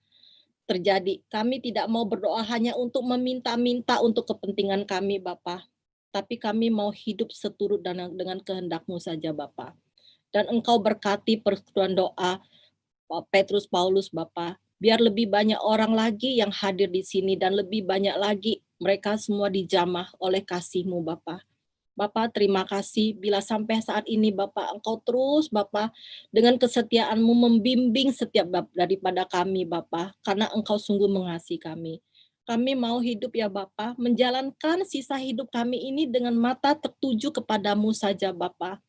terjadi. Kami tidak mau berdoa hanya untuk meminta-minta untuk kepentingan kami Bapa. Tapi kami mau hidup seturut dengan kehendak-Mu saja Bapa. Dan Engkau berkati persetujuan doa Petrus Paulus Bapa. Biar lebih banyak orang lagi yang hadir di sini dan lebih banyak lagi mereka semua dijamah oleh kasih-Mu Bapa. Bapa, terima kasih bila sampai saat ini Bapa, Engkau terus Bapa dengan kesetiaan-Mu membimbing setiap daripada kami Bapa, karena Engkau sungguh mengasihi kami. Kami mau hidup ya Bapa, menjalankan sisa hidup kami ini dengan mata tertuju kepadamu saja Bapa.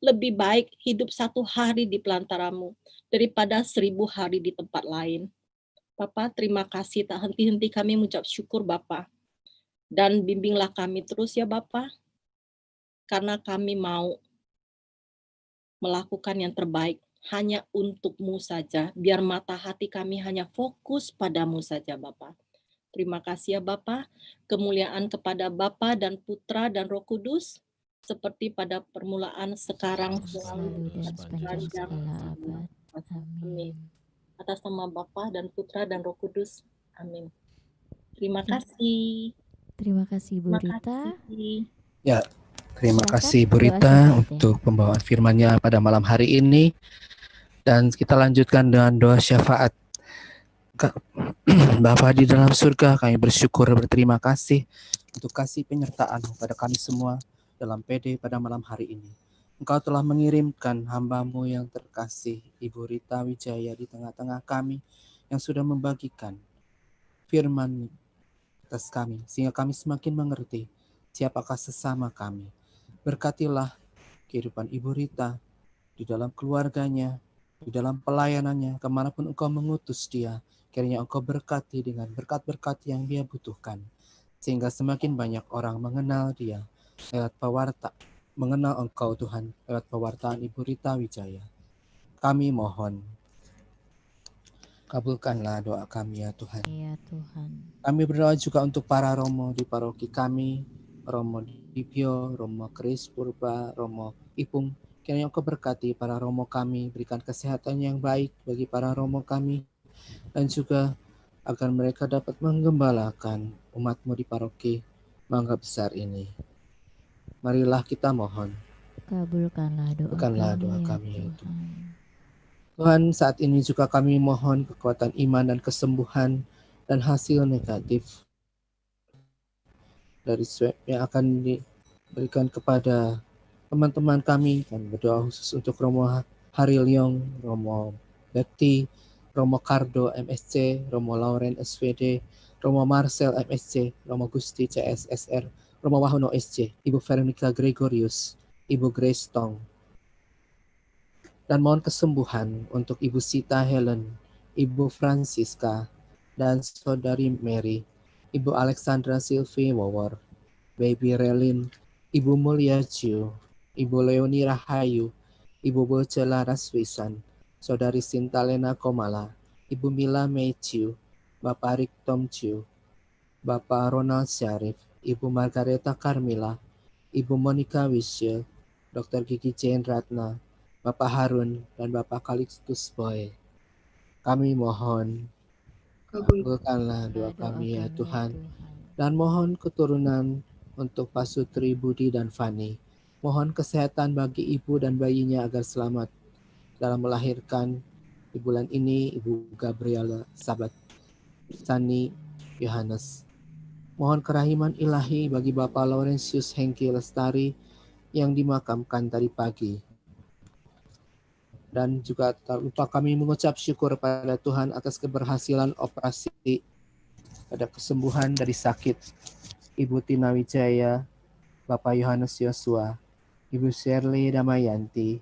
Lebih baik hidup 1 hari di pelantara-Mu daripada 1000 hari di tempat lain. Bapa, terima kasih, tak henti-henti kami mengucap syukur Bapa. Dan bimbinglah kami terus ya Bapa, karena kami mau melakukan yang terbaik hanya untuk-Mu saja, biar mata hati kami hanya fokus padamu saja Bapa. Terima kasih ya Bapa, kemuliaan kepada Bapa dan Putra dan Roh Kudus, seperti pada permulaan, sekarang, selalu dan sepanjang segala abad. Amin. Atas nama Bapa dan Putra dan Roh Kudus, amin. Terima kasih. Terima kasih Bu Rita. Ya, terima Silakan kasih Bu doa Rita syafaatnya. untuk pembawaan firman-Nya pada malam hari ini. Dan kita lanjutkan dengan doa syafaat. Bapa di dalam surga, kami bersyukur berterima kasih untuk kasih penyertaan-Mu pada kami semua dalam PD pada malam hari ini. Engkau telah mengirimkan hamba-Mu yang terkasih, Ibu Rita Wijaya, di tengah-tengah kami yang sudah membagikan firman atas kami, sehingga kami semakin mengerti siapakah sesama kami. Berkatilah kehidupan Ibu Rita di dalam keluarganya, di dalam pelayanannya, kemanapun Engkau mengutus dia. Kiranya Engkau berkati dengan berkat-berkat yang dia butuhkan. Sehingga semakin banyak orang mengenal dia lewat pewarta, mengenal Engkau Tuhan lewat pewartaan Ibu Rita Wijaya. Kami mohon, kabulkanlah doa kami ya Tuhan. Ya Tuhan. Kami berdoa juga untuk para romo di paroki kami, Romo Dibyo, Romo Kris Purba, Romo Ipung. Kiranya Engkau berkati para romo kami, berikan kesehatan yang baik bagi para romo kami, dan juga agar mereka dapat menggembalakan umat-Mu di paroki Mangga Besar ini. Marilah kita mohon. Kabulkanlah doa kami ya Tuhan. Tuhan, saat ini juga kami mohon kekuatan iman dan kesembuhan dan hasil negatif dari swab yang akan diberikan kepada teman-teman kami, dan berdoa khusus untuk Romo Harilyong, Romo Bekti, Romo Kardo MSC, Romo Lauren SVD, Romo Marcel MSC, Romo Gusti CSSR, Romo Wahono SC, Ibu Veronica Gregorius, Ibu Grace Tong. Dan mohon kesembuhan untuk Ibu Sita Helen, Ibu Francisca, dan Saudari Mary, Ibu Alexandra Sylvie Wawor, Baby Relin, Ibu Mulia Chiu, Ibu Leoni Rahayu, Ibu Boce Laras Wisan, Saudari Sintalena Komala, Ibu Mila Mei Chiu, Bapak Rik Tom Chiu, Bapak Ronald Syarif, Ibu Margareta Carmila, Ibu Monica Wisya, Dr. Gigi Jane Ratna, Bapak Harun, dan Bapak Calixtus Boy. Kami mohon, kabulkanlah doa kami ya Tuhan. Dan mohon keturunan untuk Pak Sutri, Budi, dan Fani. Mohon kesehatan bagi ibu dan bayinya agar selamat dalam melahirkan di bulan ini, Ibu Gabriela Sabat Sani Yohanes. Mohon kerahiman ilahi bagi Bapak Laurentius Hengki Lestari yang dimakamkan tadi pagi. Dan juga tak lupa kami mengucap syukur pada Tuhan atas keberhasilan operasi pada kesembuhan dari sakit Ibu Tina Wijaya, Bapak Yohanes Yosua, Ibu Shirley Damayanti,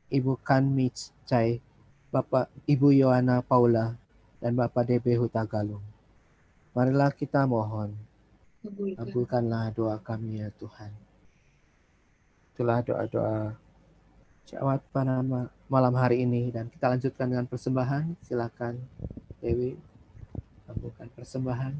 Ibu Kan Micai, Bapak Ibu Yohana Paula, dan Bapak DB Hutagalung. Marilah kita mohon, kabulkanlah doa kami ya Tuhan. Itulah doa-doa jawab pada malam hari ini, dan kita lanjutkan dengan persembahan. Silakan Dewi, kabulkan persembahan.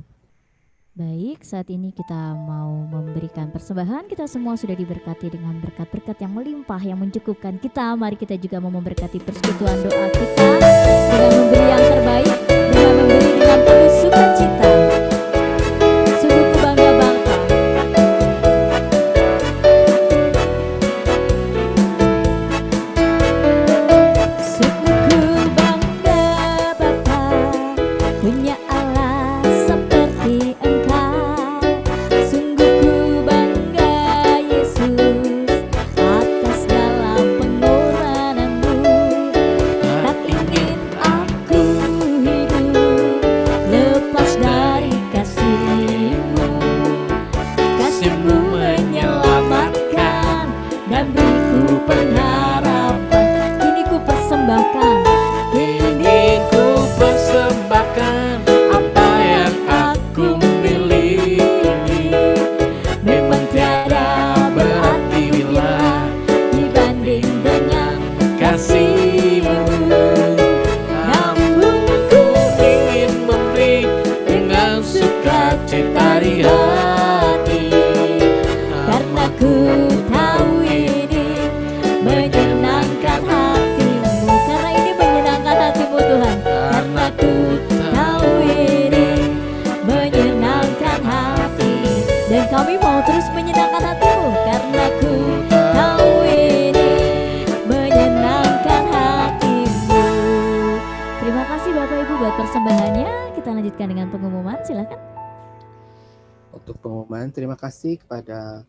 Baik, saat ini kita mau memberikan persembahan. Kita semua sudah diberkati dengan berkat-berkat yang melimpah, yang mencukupkan kita. Mari kita juga mau memberkati persekutuan doa kita dengan memberi yang terbaik, dengan memberi dengan penuh sukacita. Sungguh ku bangga Bapa. Sungguh ku bangga Bapa, punya Allah seperti Engkau. Sungguh ku bangga Yesus atas segala pengorbananmu. Tak ingin aku hidup lepas dari kasih-Mu. Kasih-Mu menyelamatkan dan beriku pengharapan. Kini ku persembahkan, Kini ku persembahkan apa yang aku miliki. memang tiada berarti bila dibanding dengan Kasih-Mu, namun ku ingin memberi dengan sukacita di hati. karena ku tahu ini menyenangkan hatimu. Karena ini menyenangkan hatimu Tuhan. Karena ku tahu ini menyenangkan hati, dan kami mau terus menyenangkan hatimu. Karena ku tahu ini menyenangkan hatimu. Terima kasih Bapak Ibu buat persembahannya. Kita lanjutkan dengan pengumuman, silakan. Untuk pengumuman, terima kasih kepada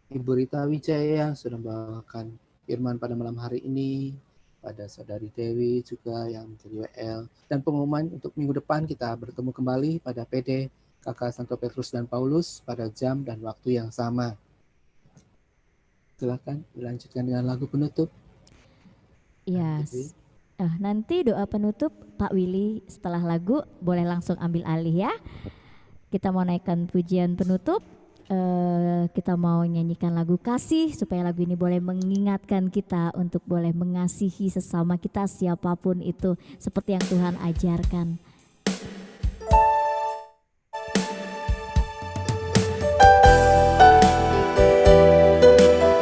Ibu Rita Wijaya yang sudah membawakan firman pada malam hari ini, pada Saudari Dewi juga yang menjadi WL. Dan pengumuman untuk minggu depan kita bertemu kembali pada PD KK Santo Petrus dan Paulus pada jam dan waktu yang sama. Silakan dilanjutkan dengan lagu penutup. Ya, Dewi. nanti doa penutup Pak Willy setelah lagu boleh langsung ambil alih ya. Kita mau naikkan pujian penutup. Kita mau nyanyikan lagu kasih supaya lagu ini boleh mengingatkan kita untuk boleh mengasihi sesama kita siapapun itu seperti yang Tuhan ajarkan.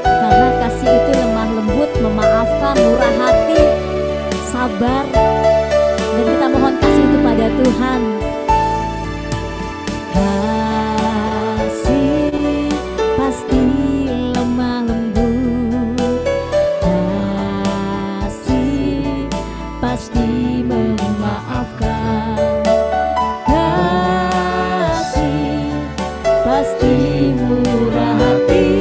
Karena kasih itu lemah lembut, memaafkan, murah hati, sabar, dan kita mohon kasih itu pada Tuhan. Kasih pasti lemah lembut, kasih pasti memaafkan, kasih pasti murah hati,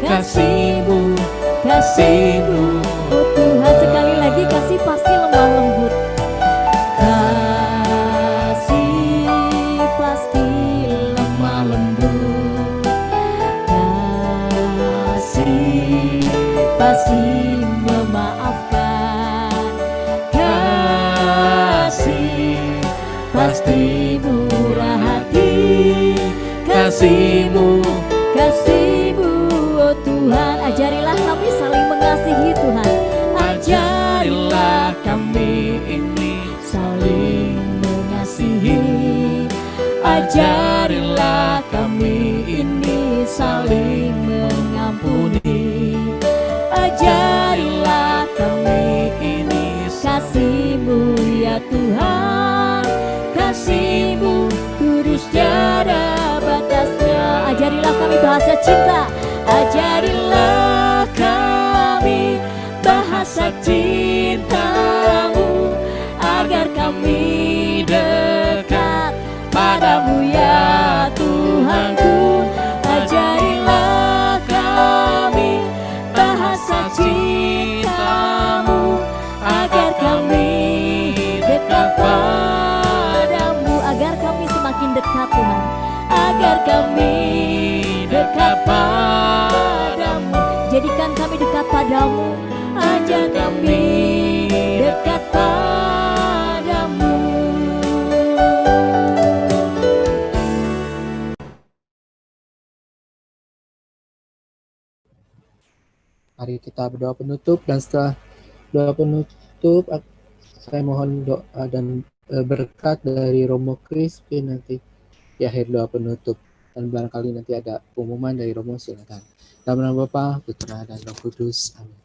Kasih-Mu, kasih-Mu, oh Tuhan, sekali lagi kasih pasti lemah lembut. Kasih pasti lemah lembut, kasih pasti memaafkan, kasih pasti murah hati, kasih-Mu, kasih-Mu, oh Tuhan, ajarilah kami saling mengasihi Tuhan. ajarilah kami ini saling mengasihi, ajarilah kami ini saling mengampuni, ajarilah kami ini kasih-Mu ya Tuhan, kasih-Mu kudus tiada batasnya. Ajarilah kami bahasa cinta, ajarilah kami bahasa cinta-Mu, agar kami dekat padamu ya Tuhanku. Ajarilah kami bahasa cinta-Mu, agar kami dekat padamu, agar kami semakin dekat Tuhan, agar kami dekat padamu. Jadikan kami dekat padamu, ajak kami dekat padamu. Mari kita berdoa penutup, dan setelah doa penutup saya mohon doa dan berkat dari Romo Kris nanti di akhir doa penutup, dan barangkali nanti ada pengumuman dari Romo. Silakan. Dalam nama Bapa, Putra, dan Roh Kudus. Amin.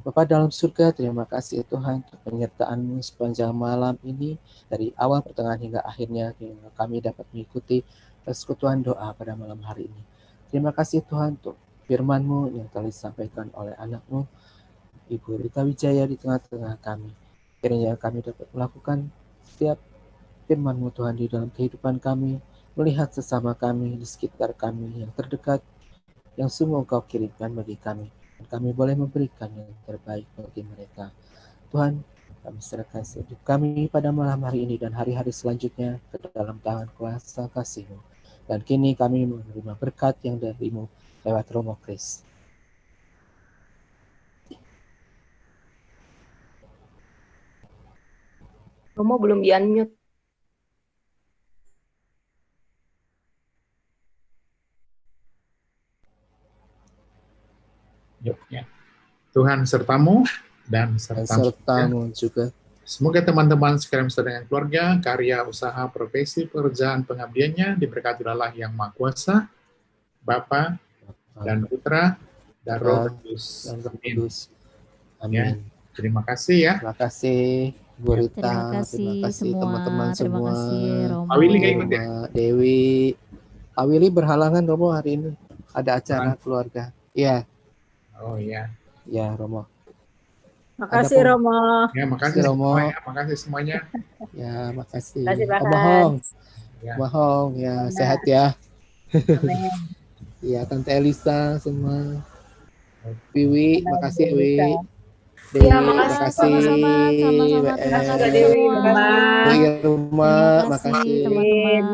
Bapa dalam surga, terima kasih Tuhan untuk penyertaan-Mu sepanjang malam ini, dari awal, pertengahan, hingga akhirnya, hingga kami dapat mengikuti persekutuan doa pada malam hari ini. Terima kasih Tuhan untuk firman-Mu yang telah disampaikan oleh anak-Mu, Ibu Rita Wijaya, di tengah-tengah kami. Kiranya kami dapat melakukan setiap firman-Mu Tuhan di dalam kehidupan kami, melihat sesama kami di sekitar kami yang terdekat, yang sungguh Engkau kirimkan bagi kami, dan kami boleh memberikan yang terbaik bagi mereka. Tuhan, kami serahkan hidup kami pada malam hari ini dan hari-hari selanjutnya ke dalam tangan kuasa kasih-Mu. Dan kini kami menerima berkat yang dari-Mu lewat Romo Kris. Romo belum di-unmute. Yuk, ya. Tuhan sertamu dan sertamu juga. Semoga teman-teman sekalian beserta dengan keluarga, karya, usaha, profesi, pekerjaan, pengabdiannya diberkati Allah yang Maha Kuasa, Bapa dan Putra dan Roh Kudus. Amin. Ya, terima kasih ya. Terima kasih Bu Rita, Terima kasih semua, teman-teman terima semua. kasih Romo. Pak Willy nggak ikut ya? Dewi, Pak Willy berhalangan Romo hari ini, ada acara keluarga. Iya. Oh iya. Ya Romo. Makasih Romo. Ya, makasih Romo. semuanya. Makasih semuanya. Ya, makasih. Makasih, Pak Bohong. Ya. Bohong, ya sehat ya. Amin. Iya, Tante Elisa semua. Wiwi, makasih Wi. Elisa. Dewi, Ya, Sama-sama, makasih. sama-sama. Terima WS. kasih Dewi, semua. Irma. Bu Irma, Terima kasih makasih. teman-teman.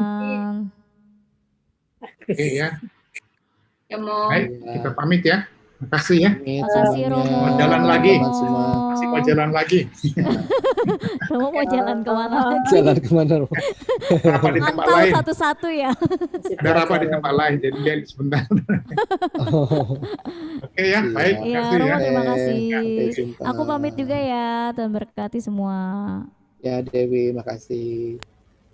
Oke ya. Ya, Mo. Baik, kita pamit ya. Makasih ya. Makasih Romo. Mau jalan lagi. Teman semua. Masih mau jalan lagi. Romo mau jalan kemana lagi? Jalan kemana? Rom? Rapat di tempat Mantau lain. satu-satu ya. Ada rapat di tempat lain, jadi dia sebentar. Oke ya, baik. Iya, Makasih Romo ya. terima Sampai kasih. jumpa. Aku pamit juga ya, Tuhan berkati semua. Ya Dewi, makasih.